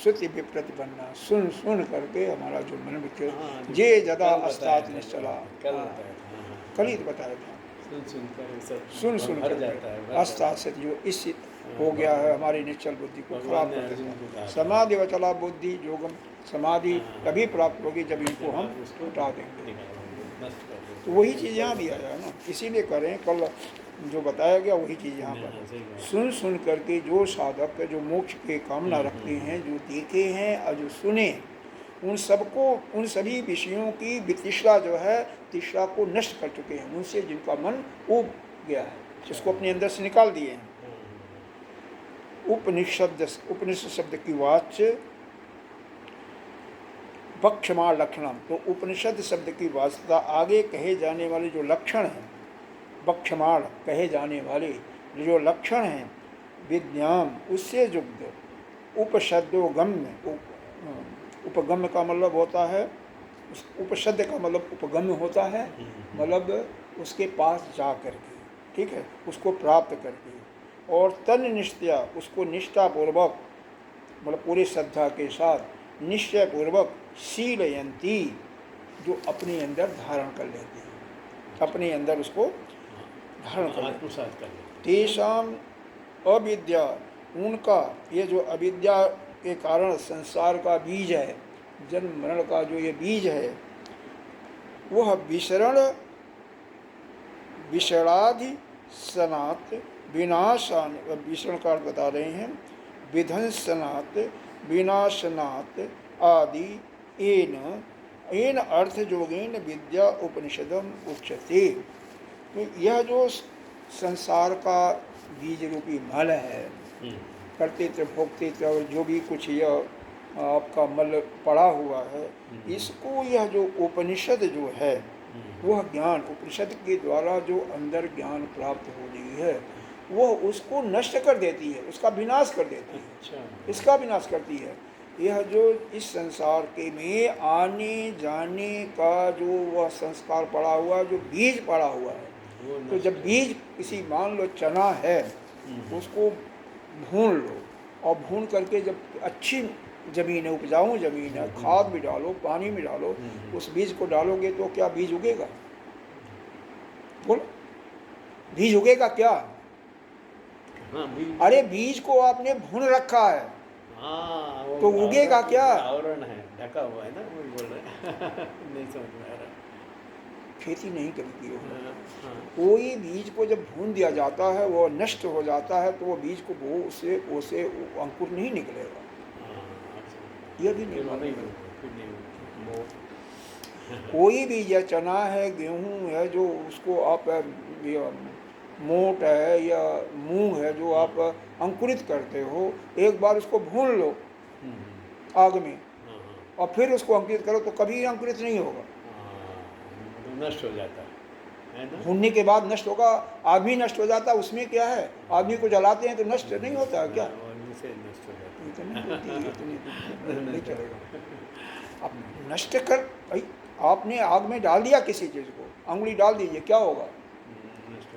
श्रुति विप्रतिपन्ना, सुन सुन करके हमारा जो मन विचल जे जदा अस्तात निश्चला, कल ही तो बताया था। सुन सुन कर अस्तात से जो इस हो गया है हमारी निश्चल बुद्धि को खराब कर देता है। समाधि वचला बुद्धि योगम, समाधि तभी प्राप्त होगी जब इनको हम उठा देंगे। तो वही चीज़ यहाँ भी आया ना, इसीलिए करें कल जो बताया गया वही चीज़ यहाँ पर। सुन सुन करके जो साधक जो मोक्ष के कामना रखते हैं, जो देखे हैं और जो सुने, उन सबको, उन सभी विषयों की वितृष्णा जो है, तृष्णा को नष्ट कर चुके हैं। उनसे जिनका मन उब गया है उसको अपने अंदर से निकाल दिए हैं। उपनिषद शब्द की वाच्य वक्षमाण लक्षणम, तो उपनिषद शब्द की वास्तवता आगे कहे जाने वाले जो लक्षण हैं, वक्षमाण कहे जाने वाले जो लक्षण हैं विद्याम, उससे युक्त उपशब्दोगम्य, उपगम्य का मतलब होता है, उपशब्द का मतलब उपगम्य होता है, मतलब उसके पास जा करके, ठीक है, उसको प्राप्त करके, और तन निष्ठया, उसको निष्ठापूर्वक मतलब पूरी श्रद्धा के साथ निश्चयपूर्वक शीलयंती, जो अपने अंदर धारण कर लेते हैं, अपने अंदर उसको धारण कर लेते हैं। तेषाम अविद्या, उनका ये जो अविद्या के कारण संसार का बीज है, जन्म मरण का जो ये बीज है, वह विषणादि सनात विनाशान, विषण का अर्थ बता रहे हैं, विध्वंसनात् विनाशनात् आदि एन अर्थ जोगेन विद्या उपनिषदम उच्यते। तो यह जो संसार का बीज रूपी मल है, कर्तृत्व भोक्तृत्व और जो भी कुछ यह आपका मल पड़ा हुआ है, इसको यह जो उपनिषद जो है वह ज्ञान, उपनिषद के द्वारा जो अंदर ज्ञान प्राप्त हो रही है वह उसको नष्ट कर देती है, उसका विनाश कर देती है। इसका विनाश करती है। यह जो इस संसार के में आने जाने का जो वह संस्कार पड़ा हुआ, जो बीज पड़ा हुआ है, तो जब बीज किसी मान लो चना है, उसको भून लो, और भून करके जब अच्छी ज़मीन है, उपजाऊ ज़मीन है, खाद भी डालो, पानी भी डालो, उस बीज को डालोगे तो क्या बीज उगेगा? बोलो, बीज उगेगा क्या? अरे बीज को आपने भून रखा है, तो उगेगा क्या? आवरण है, ढका हुआ है ना, वो बोल रहे हैं। नहीं समझ में आ रहा। खेती नहीं कभी की होगी। हाँ, हाँ, कोई बीज को जब भून दिया जाता है, वो नष्ट हो जाता है, तो वो बीज को वो उसे वो अंकुर नहीं निकलेगा। हाँ, अच्छा। यह भी नहीं फिर वो नहीं मालूम है। होगा, फिर नहीं होगा। वो कोई भी या चना है, गेहूं है, जो उसको आप ये मोट है या मूंग है, जो आप अंकुरित करते हो, एक बार उसको भून लो आग में हाँ, हाँ, और फिर उसको अंकुरित करो, तो कभी अंकुरित नहीं होगा। हाँ, मतलब नष्ट हो जाता है ना? भूनने के बाद नष्ट होगा। आदमी नष्ट हो जाता है, उसमें क्या है? आदमी को जलाते हैं तो नष्ट नहीं होता है क्या? हाँ, और इनसे नष्ट हो जाता है। इतनी बुद्धि नहीं चलेगा। अब नष्ट कर भाई, आपने आग में डाल दिया किसी चीज को, अंगुली डाल दीजिए, क्या होगा? नष्ट हो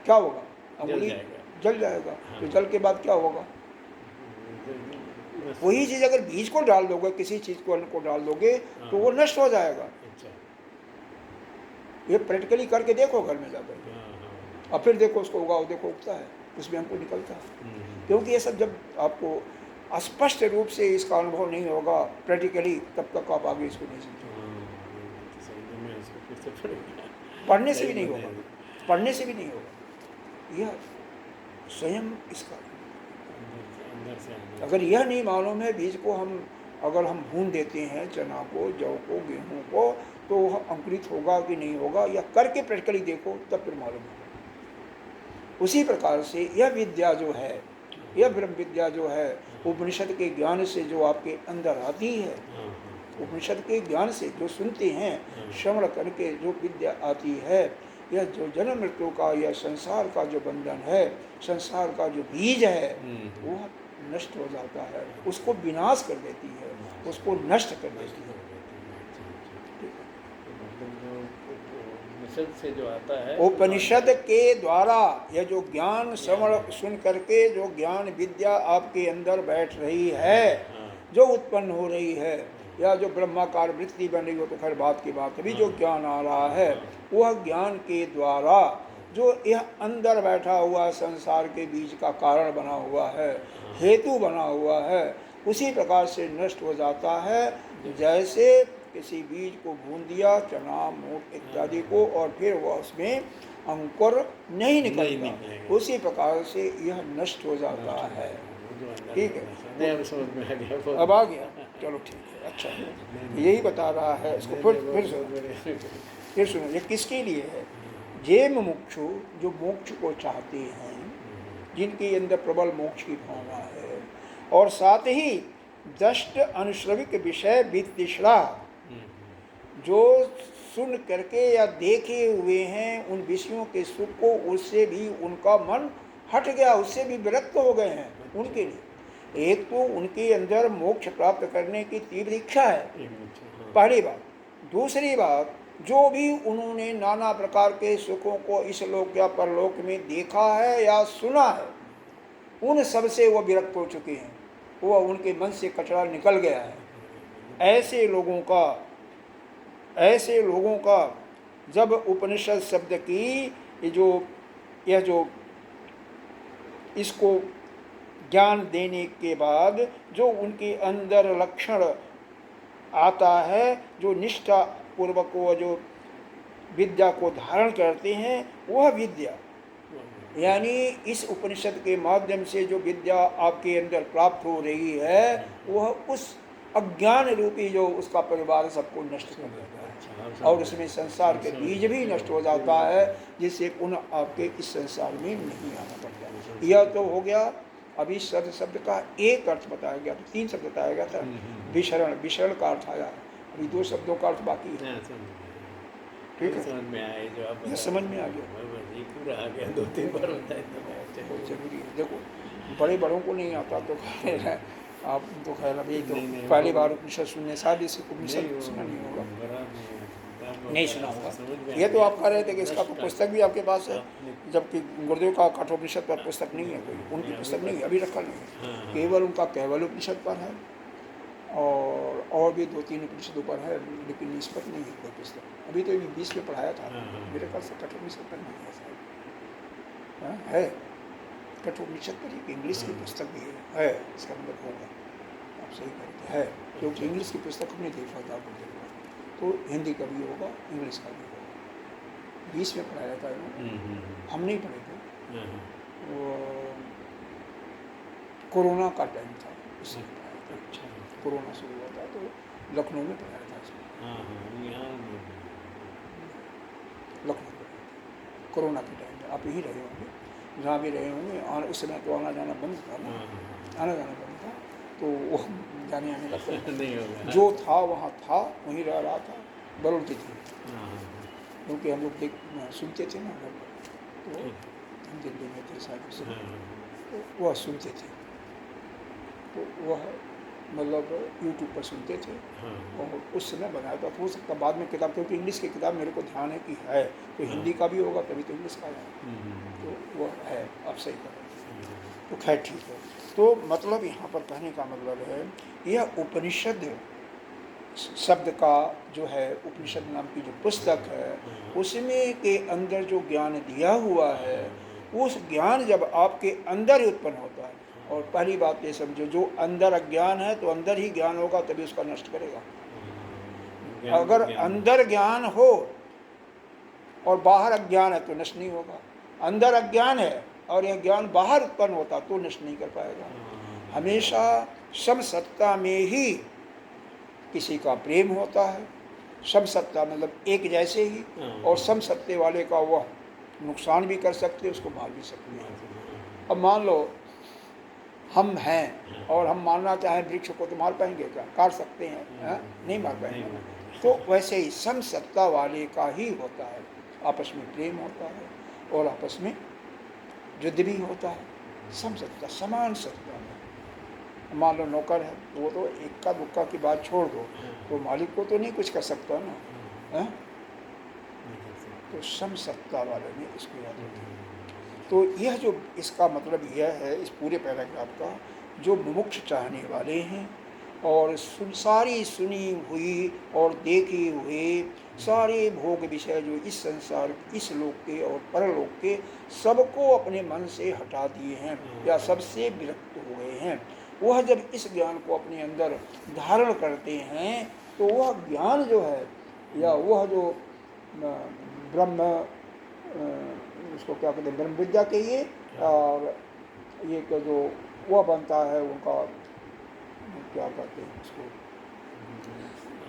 क्या होगा? जल अंगुली जाएगा। जल जाएगा। हाँ। तो जल के बाद क्या होगा? नष्ट वही चीज अगर बीज को डाल दोगे, किसी चीज को, अन्न को डाल दोगे, तो वो नष्ट हो जाएगा। अच्छा। ये प्रैक्टिकली करके देखो घर में जाकर के, हाँ, हाँ, और फिर देखो उसको उगाओ, देखो उगता है, उसमें हमको निकलता है। क्योंकि ये सब जब आपको स्पष्ट रूप से इसका अनुभव नहीं होगा प्रैक्टिकली, तब तक आप आगे इसको नहीं समझोगे। समझ में इसको फिर से पड़ेगा। पढ़ने से भी सही नहीं बात होगा, है। पढ़ने से भी नहीं होगा। यह स्वयं इसका, अंदर से आना अगर यह नहीं मालूम है, बीज को हम अगर हम भून देते हैं, चना को, जौ को, गेहूं को, तो वह अंकुरित होगा कि नहीं होगा, या करके प्रैक्टिकली देखो, तब फिर मालूम होगा। उसी प्रकार से यह विद्या जो है, यह ब्रह्म विद्या जो है, उपनिषद के ज्ञान से जो आपके अंदर आती है, उपनिषद के ज्ञान से जो सुनते हैं, श्रवण करके जो विद्या आती है, यह जो जन्म मृत्यु का, यह संसार का जो बंधन है, संसार का जो बीज है, वह नष्ट हो जाता है, उसको विनाश कर देती है, उसको नष्ट कर देती है। उपनिषद से जो आता है, उपनिषद के द्वारा यह जो ज्ञान श्रवण सुन करके जो ज्ञान विद्या आपके अंदर बैठ रही है, जो उत्पन्न हो रही है, या जो ब्रह्माकार वृत्ति बन रही हो, तो खैर बात की बात, अभी जो ज्ञान आ रहा है, वह ज्ञान के द्वारा जो यह अंदर बैठा हुआ संसार के बीज का कारण बना हुआ है, हेतु बना हुआ है, उसी प्रकार से नष्ट हो जाता है। जैसे किसी बीज को भून दिया, चना, मूंग इत्यादि को, और फिर वह उसमें अंकुर नहीं निकलता, उसी प्रकार से यह नष्ट हो जाता है। ठीक है, अब आ गया, चलो ठीक है, अच्छा है। यही बता रहा है इसको। फिर सुनो, ये किसके लिए है? जे मुमुक्षु, जो मोक्ष को चाहते हैं, जिनके अंदर प्रबल मोक्ष की भावना है, और साथ ही दष्ट अनुश्रविक विषय वित्तिषणा, जो सुन करके या देखे हुए हैं उन विषयों के सुख को, उससे भी उनका मन हट गया, उससे भी विरक्त हो गए हैं, उनके लिए एक तो उनके अंदर मोक्ष प्राप्त करने की तीव्र इच्छा है, पहली बात। दूसरी बात, जो भी उन्होंने नाना प्रकार के सुखों को इस लोक या परलोक में देखा है या सुना है, उन सब से वो विरक्त हो चुके हैं, वो उनके मन से कचरा निकल गया है। ऐसे लोगों का जब उपनिषद शब्द की यह जो इसको ज्ञान देने के बाद जो उनके अंदर लक्षण आता है, जो निष्ठा पूर्वक वो जो विद्या को धारण करते हैं, वह विद्या, यानी इस उपनिषद के माध्यम से जो विद्या आपके अंदर प्राप्त हो रही है, वह उस अज्ञान रूपी जो उसका परिवार सबको नष्ट कर देता है, और उसमें संसार के बीज भी नष्ट हो जाता है, जिससे पुनः आपके इस संसार में नहीं आना पड़ता। यह तो हो गया। अभी सद शब्द का एक अर्थ बताया गया, तो 3 शब्द बताया गया था। विशरण, विशरण का अर्थ आया, अभी 2 शब्दों का अर्थ बाकी है। ठीक है, समझ में आया जो आप यह समझ में आ गया, पूरा आ गया, 2-3 बार होता है, बहुत जरूरी है। देखो, बड़े बड़ों को नहीं आता तो खैर है, आप तो खैर अभी तो पहली बार उपनिषद सुनने, शायद इसी उपनिषद सुना नहीं होगा, नहीं सुना होगा। ये तो आप कह रहे थे कि इसका तो पुस्तक भी आपके पास है, जबकि गुरुदेव का कठोपनिषद पर पुस्तक नहीं है, कोई उनकी पुस्तक नहीं है, अभी रखा नहीं है, केवल उनका कैवल उपनिषद पर है, और भी 2-3 उपनिषदों पर है, लेकिन इस पर नहीं है कोई पुस्तक। अभी तो 20 में पढ़ाया था, मेरे ख्याल से कठोपनिषद पर नहीं है शायद, है कठोपनिषद पर एक इंग्लिश की पुस्तक भी है, इसका मतलब होगा, आप सही कहते हैं, क्योंकि इंग्लिश की पुस्तक हमने देखा था, तो तो हिंदी का भी होगा, इंग्लिश का भी होगा। 20 में पढ़ाया था इन्होंने, हम नहीं पढ़े थे। वो कोरोना का टाइम था, उससे पढ़ाया था। अच्छा, कोरोना शुरू हुआ था तो लखनऊ में पढ़ाया था इसमें, हाँ हाँ, यहाँ लखनऊ में कोरोना के टाइम में। आप यहीं रहे होंगे, जहाँ भी रहे होंगे। और उस समय तो आना जाना बंद था ना, आना जाना बंद था, तो वो जाने आने का नहीं होगा। जो था वहाँ था, वहीं रह रहा था, बरोड़ती थी। हाँ, क्योंकि हम लोग सुनते थे ना घर पर, तो हम दिल्ली में थे शायद उस समय, तो वह सुनते थे, तो वह मतलब यूट्यूब पर सुनते थे। और उस समय बनाया था। हो सकता बाद में किताब, क्योंकि इंग्लिश की किताब मेरे को ध्यान है कि है, तो हिंदी का भी होगा तभी तो इंग्लिश का है, तो वह है। आप सही कर रहे हैं, तो खैर ठीक है। तो मतलब यहाँ पर कहने का मतलब है, यह उपनिषद शब्द का जो है, उपनिषद नाम की जो पुस्तक है, उसमें के अंदर जो ज्ञान दिया हुआ है, उस ज्ञान जब आपके अंदर ही उत्पन्न होता है, और पहली बात ये समझो, जो अंदर अज्ञान है तो अंदर ही ज्ञान होगा, तभी उसका नष्ट करेगा। अगर अंदर ज्ञान हो और बाहर अज्ञान है तो नष्ट नहीं होगा। अंदर अज्ञान है और यह ज्ञान बाहर उत्पन्न होता तो नष्ट नहीं कर पाएगा। हमेशा समसत्ता में ही किसी का प्रेम होता है। समसत्ता मतलब एक जैसे ही, और समसत्ते वाले का वह नुकसान भी कर सकते, उसको मार भी सकते हैं। अब मान लो हम हैं और हम मारना चाहें वृक्ष को, तो मार पाएंगे क्या? काट सकते हैं, नहीं मार पाएंगे। तो वैसे ही समसत्ता वाले का ही होता है, आपस में प्रेम होता है और आपस में युद्ध भी होता है। समसत्ता, समान सत्ता में। मान लो नौकर है, वो तो इक्का दुक्का की बात छोड़ दो, तो मालिक को तो नहीं कुछ कर सकता ना, है? तो समसत्ता वाले में इसको याद रखें। तो यह जो इसका मतलब यह है, इस पूरे पैराग्राफ का, जो मुमुक्ष चाहने वाले हैं और सारी सुनी हुई और देखी हुए सारे भोग विषय जो इस संसार, इस लोक के और परलोक के, सबको अपने मन से हटा दिए हैं या सबसे विरक्त हो गए हैं, वह जब इस ज्ञान को अपने अंदर धारण करते हैं, तो वह ज्ञान जो है, या वह जो ब्रह्म, उसको क्या कहते हैं, ब्रह्म विद्या कहिए, और ये का जो वह बनता है उनका, क्या कहते हैं उसको,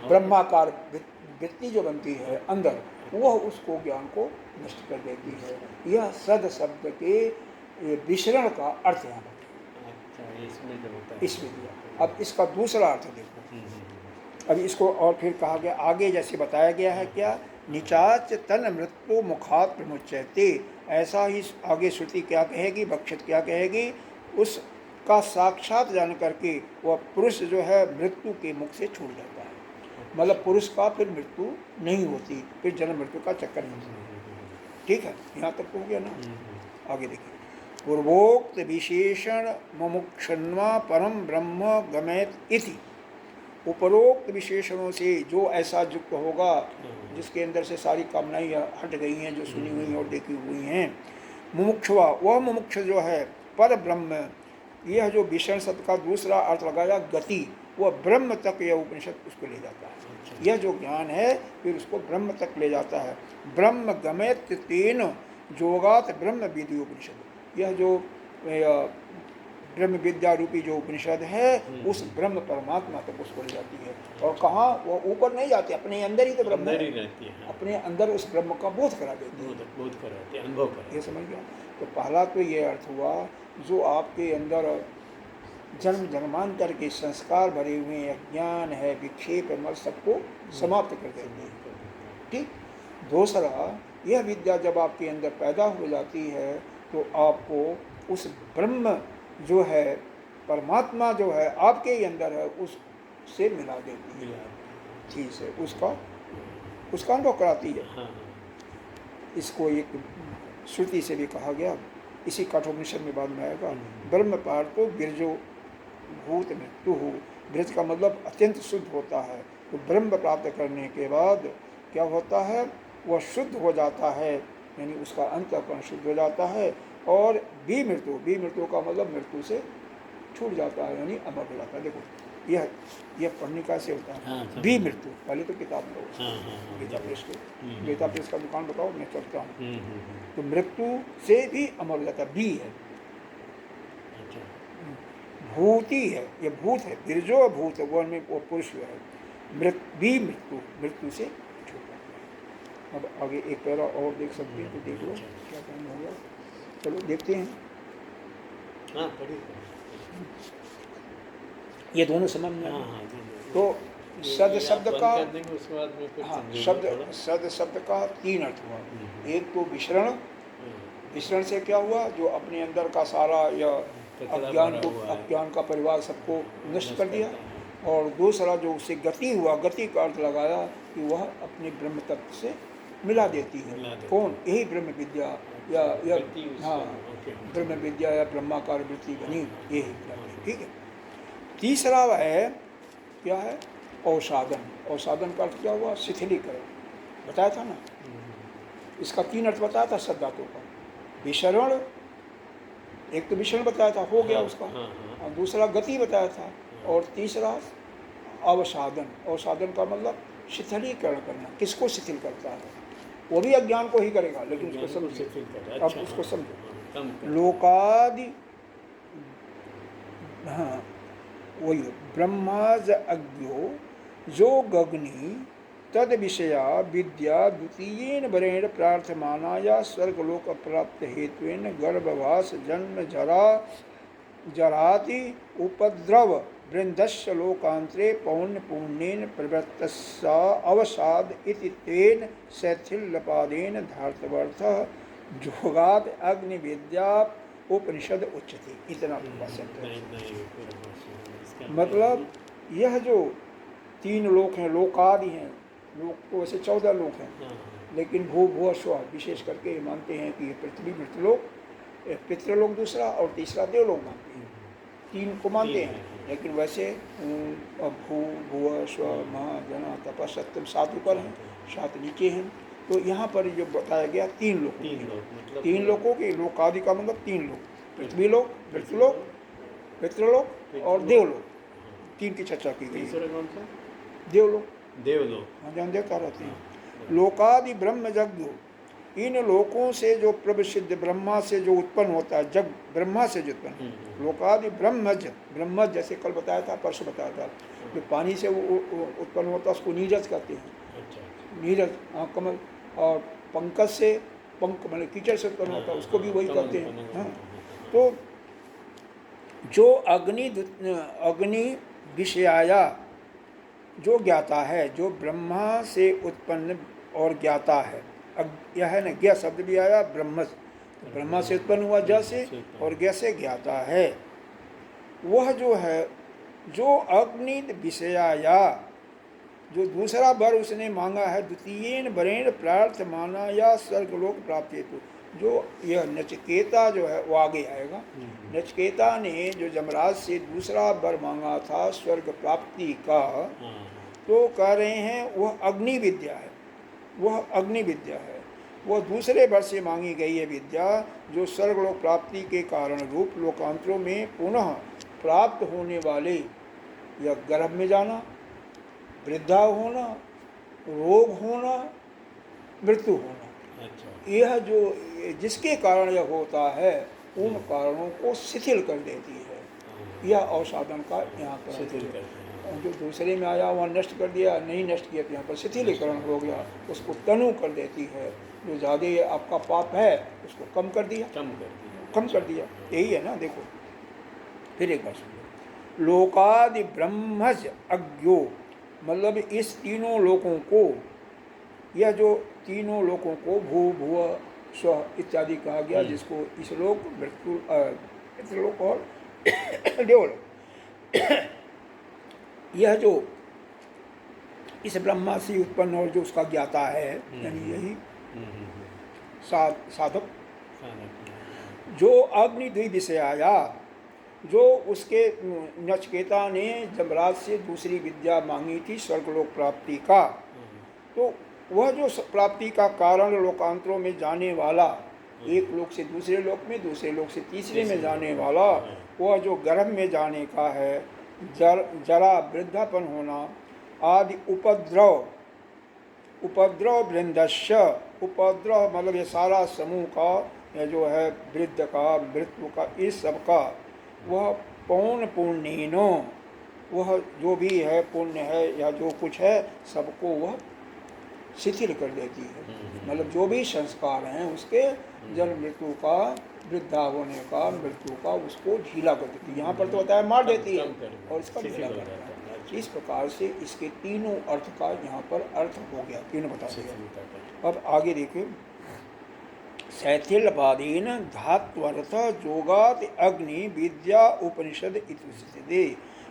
ब्रह्माकार वृत्ति जो बनती है अंदर, वह उसको ज्ञान को नष्ट कर देती है। यह सद शब्द के विसरण का अर्थ यहाँ इसमें दिया। अब इसका दूसरा अर्थ देखो। अब इसको और फिर कहा गया, आगे जैसे बताया गया है, क्या, निचाच तन मृत्यु मुखात प्रमुच्यते, ऐसा ही आगे श्रुति क्या कहेगी, भक्षित क्या कहेगी, उसका साक्षात जान करके वह पुरुष जो है मृत्यु के मुख से छूट जाता है। मतलब पुरुष का फिर मृत्यु नहीं होती, फिर जन्म मृत्यु का चक्कर नहीं। ठीक है, यहाँ तक हो गया ना। आगे देखिए, पूर्वोक्त विशेषण मुमुक्षन्वा परम ब्रह्म गमयत इति। उपरोक्त विशेषणों से जो ऐसा युक्त होगा, जिसके अंदर से सारी कामनाएं हट गई हैं, जो सुनी हुई और देखी हुई हैं, मुमुक्षुआ, वह मुमुक्ष जो है पर ब्रह्म, यह जो विषण शब्द का दूसरा अर्थ लगाया गति, वह ब्रह्म तक यह उपनिषद उसको ले जाता है। यह जो ज्ञान है फिर उसको ब्रह्म तक ले जाता है। ब्रह्म गमयत तेन जोगात ब्रह्म विधि उपनिषद, यह जो ब्रह्म विद्या रूपी जो उपनिषद है, उस ब्रह्म परमात्मा तक उसको ले जाती है। और कहाँ, वो ऊपर नहीं जाती, अपने अंदर ही तो ब्रह्म है, अपने अंदर उस ब्रह्म का बोध करा देती है, बोध कराती है, अनुभव कराती है। ये समझ गया। तो पहला तो ये अर्थ हुआ, जो आपके अंदर जन्म जन्मांतर के संस्कार भरे हुए अज्ञान है, विक्षेप मल, सबको समाप्त कर देते हैं। ठीक। दूसरा, यह विद्या जब आपके अंदर पैदा हो जाती है, तो आपको उस ब्रह्म जो है, परमात्मा जो है आपके ही अंदर है, उससे मिला देती है, ठीक है, उसका अनुभव कराती है। इसको एक श्रुति से भी कहा गया, इसी कठोपनिषद में बाद में आएगा, ब्रह्म पार्थो बिरजो भूत मृत्यु हो। ब्रज का मतलब अत्यंत शुद्ध होता है। तो ब्रह्म प्राप्त करने के बाद क्या होता है, वह शुद्ध हो जाता है, यानी उसका अंतःकरण शुद्ध हो जाता है। और विमृत्यु, विमृत्यु का मतलब मृत्यु से छूट जाता है, यानी अमर हो जाता है। देखो यह पढ़ने का से होता है। हाँ, समझ भी गया। मृत्यु, पहले तो किताब लो, हाँ हाँ हाँ, गीता प्रेस के, हम्म। गीता प्रेस का दुकान बताओ, मैं चलता हूँ। हम्म। तो मृत्यु से भी अमर हो जाता है, भी है, अच्छा। भूति है, ये भूत है, बिरजो भूत है, वो पुरुष है, भी मृत्यु, मृत्यु से छूटा। अब आगे एक पैरा और देख सकते हैं तो देख लो, अच्छा। क्या टाइम हो गया, चलो देखते हैं। हाँ पढ़िए। ये दोनों समझ में हाँ आए। हाँ जी जी। तो सद ये शब्द आप बंद का, कर देंगे, उसके बाद में फिर हाँ, समझेंगे थोड़ा। सद शब्द का 3 अर्थ हुआ। हम्म। एक तो विसरण, हम्म। विसरण से क्या हुआ, जो अपने अंदर का सारा या कचरा अज्ञान भरा को, हुआ है। अज्ञान का परिवार सबको नष्ट कर दिया। करता है। और दूसरा जो उससे गति हुआ, गति का अर्थ लगाया कि वह अपने ब्रह्म तत्व से मिला देती है। मिला देती कौन, है। यही ब्रह्म विद्या या वृत्ति उससे, हाँ, ओके। ब्रह्म विद्या या ब्रह्माकार वृत्ति बनी, यही हाँ। ठीक है। तीसरा है क्या है, अवसादन। अवसादन का अर्थ क्या हुआ, शिथिलीकरण, बताया था ना। इसका 3 अर्थ बताया था शब्दातों का। विसरण, एक तो विसरण बताया था, हो गया हाँ, उसका, हाँ, हाँ। और दूसरा गति बताया था, और तीसरा अवसादन। अवसादन का मतलब शिथिलीकरण करना। किसको शिथिल करता है, वो भी अज्ञान को ही करेगा, लेकिन उसको समझो, अब अच्छा, उसको हाँ, समझो। हाँ, कम कर। लोकादि, हाँ वही ब्रह्माज अज्ञो जो गगनी तद विषया विद्या द्वितीयेन वरेण प्रार्थमाना या स्वर्गलोक प्राप्त हेतुएन गर्भवास जन्म जरा जराति उपद्रव वृंदस्य लोकांतरे पौण्य पुण्येन प्रवृत्तस्सा अवसाद इति तेन शैथिल्यपादेन धार्तवर्थः जोगाद अग्नि विद्या उपनिषद उच्यते। इतना भाषण है। मतलब यह जो 3 लोक हैं, लोकादि हैं, लोक तो वैसे 14 लोक हैं, लेकिन भू भुव स्व विशेष करके मानते हैं कि ये पृथ्वी मृतलोक, पितृलोक दूसरा, और तीसरा देवलोक मानते हैं, 3 को मानते हैं। लेकिन वैसे भू भुव स्व महा जना तप सत्यम 7 ऊपर हैं, 7 नीचे हैं। तो यहाँ पर जो बताया गया 3 लोक, 3 लोकों के, लोकादि का मतलब 3 लोक, पृथ्वी लोक, मृतलोक, पितृलोक और देवलोक, 3 की चर्चा की गई। कौन सा? देवलोक, देवलोक, हाँ, जहाँ देवता रहते हैं। लोकादि ब्रह्म यज्ञ, इन लोकों से जो प्रसिद्ध ब्रह्मा से जो उत्पन्न होता है, जग ब्रह्मा से जो उत्पन्न, लोकादि ब्रह्मज, ब्रह्मज जैसे कल बताया था, परसों बताया था, जो पानी से वो उत्पन्न होता है उसको नीरज कहते हैं। नीरज, हाँ, कमल, और पंकज से, पंख मतलब कीचड़ से उत्पन्न होता है, उसको भी वही कहते हैं। हाँ, तो जो अग्नि विषयाया जो ज्ञाता है, जो ब्रह्मा से उत्पन्न और ज्ञाता है, यह है ना, ज्ञ शब्द भी आया ब्रह्मज, तो ब्रह्मा से उत्पन्न हुआ ज से, और ज्ञ से ज्ञाता है, वह जो है, जो अग्नि विषयाया, जो दूसरा वर उसने मांगा है, द्वितीयेन वरेण प्रार्थमाना या स्वर्गलोक प्राप्त हेतु, जो यह नचिकेता जो है वो आगे आएगा। नचिकेता ने जो जमराज से दूसरा वर मांगा था स्वर्ग प्राप्ति का, तो कह रहे हैं वह अग्नि विद्या है, वह अग्नि विद्या है, वह दूसरे वर से मांगी गई है विद्या, जो स्वर्गलोक प्राप्ति के कारण रूप लोकांतरों में पुनः प्राप्त होने वाले, या गर्भ में जाना, वृद्धा होना, रोग होना, मृत्यु होना, यह जो जिसके कारण यह होता है, उन कारणों को शिथिल कर देती है। यह अवसादन का यहाँ पर जो दूसरे में आया वहाँ नष्ट कर दिया, नहीं नष्ट किया, तो यहाँ पर शिथिलीकरण हो गया, उसको तनु कर देती है। जो ज़्यादा आपका पाप है उसको कम कर दिया, कम कर दिया, यही है ना। देखो फिर एक बार सुनो, लोकादि ब्रह्मज अज्ञो, मतलब इस तीनों लोकों को, यह जो तीनों लोकों को भू भुव स्व इत्यादि कहा गया, जिसको इस लोक, पितृलोक और देवलोक, यह जो इस ब्रह्मा से उत्पन्न और जो उसका ज्ञाता है, यानी यही साधक, जो अग्नि द्विविषय आया, जो उसके नचिकेता ने जमराज से दूसरी विद्या मांगी थी स्वर्गलोक प्राप्ति का, तो वह जो प्राप्ति का कारण लोकांतरों में जाने वाला, एक लोक से दूसरे लोक में, दूसरे लोक से तीसरे में जाने वाला, वह जो गर्भ में जाने का है, जरा वृद्धापन होना आदि उपद्रव वृंदस्य, उपद्रव मतलब ये सारा समूह का, ये जो है वृद्ध का, मृत्यु का, इस सब का वह पौन पुण्यनो, वह जो भी है पुण्य है या जो कुछ है सबको वह शिथिल कर देती है। मतलब जो भी संस्कार हैं उसके जन्म मृत्यु का, वृद्धा होने का, मृत्यु का, उसको ढीला कर देती है। यहाँ पर तो होता है मार देती है और इसका ढीला कर देता है। इस प्रकार से इसके तीनों अर्थ का यहाँ पर अर्थ हो गया, तीनों बता दिया। अब आगे देखिए, शैथिल्यवादीन धात्वर्थ जोगात अग्नि विद्या उपनिषद इत्युच्यते।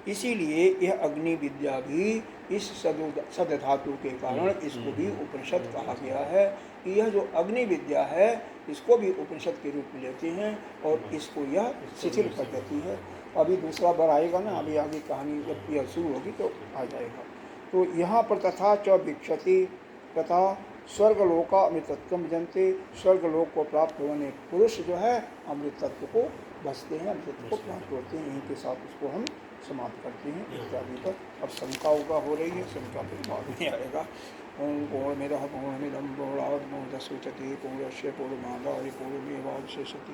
इसीलिए यह अग्नि विद्या भी इस सद धातु के कारण इसको भी उपनिषद कहा गया है। कि यह जो अग्नि विद्या है इसको भी उपनिषद के रूप में लेते हैं और इसको यह शिथिल कर देती है। अभी दूसरा बार आएगा ना, अभी आगे कहानी जब यह शुरू होगी तो आ जाएगा। तो यहाँ पर तथा च विक्षति, तथा स्वर्गलोका अमृतत्व जनते, स्वर्गलोक को प्राप्त होने पुरुष जो है अमृत तत्व को बसते हैं, अमृत को प्राप्त होते हैं। यहीं के साथ उसको हम समाप्त करते हैं इत्यादि पर। अब शंका उगा हो रही है, शंका फिर बाद में आएगा। ओम पूर्णमिदः पूर्णमिदं पूर्णात् पूर्णमुदच्यते पूर्णस्य पूर्णमादाय पूर्णमेवावशिष्यते।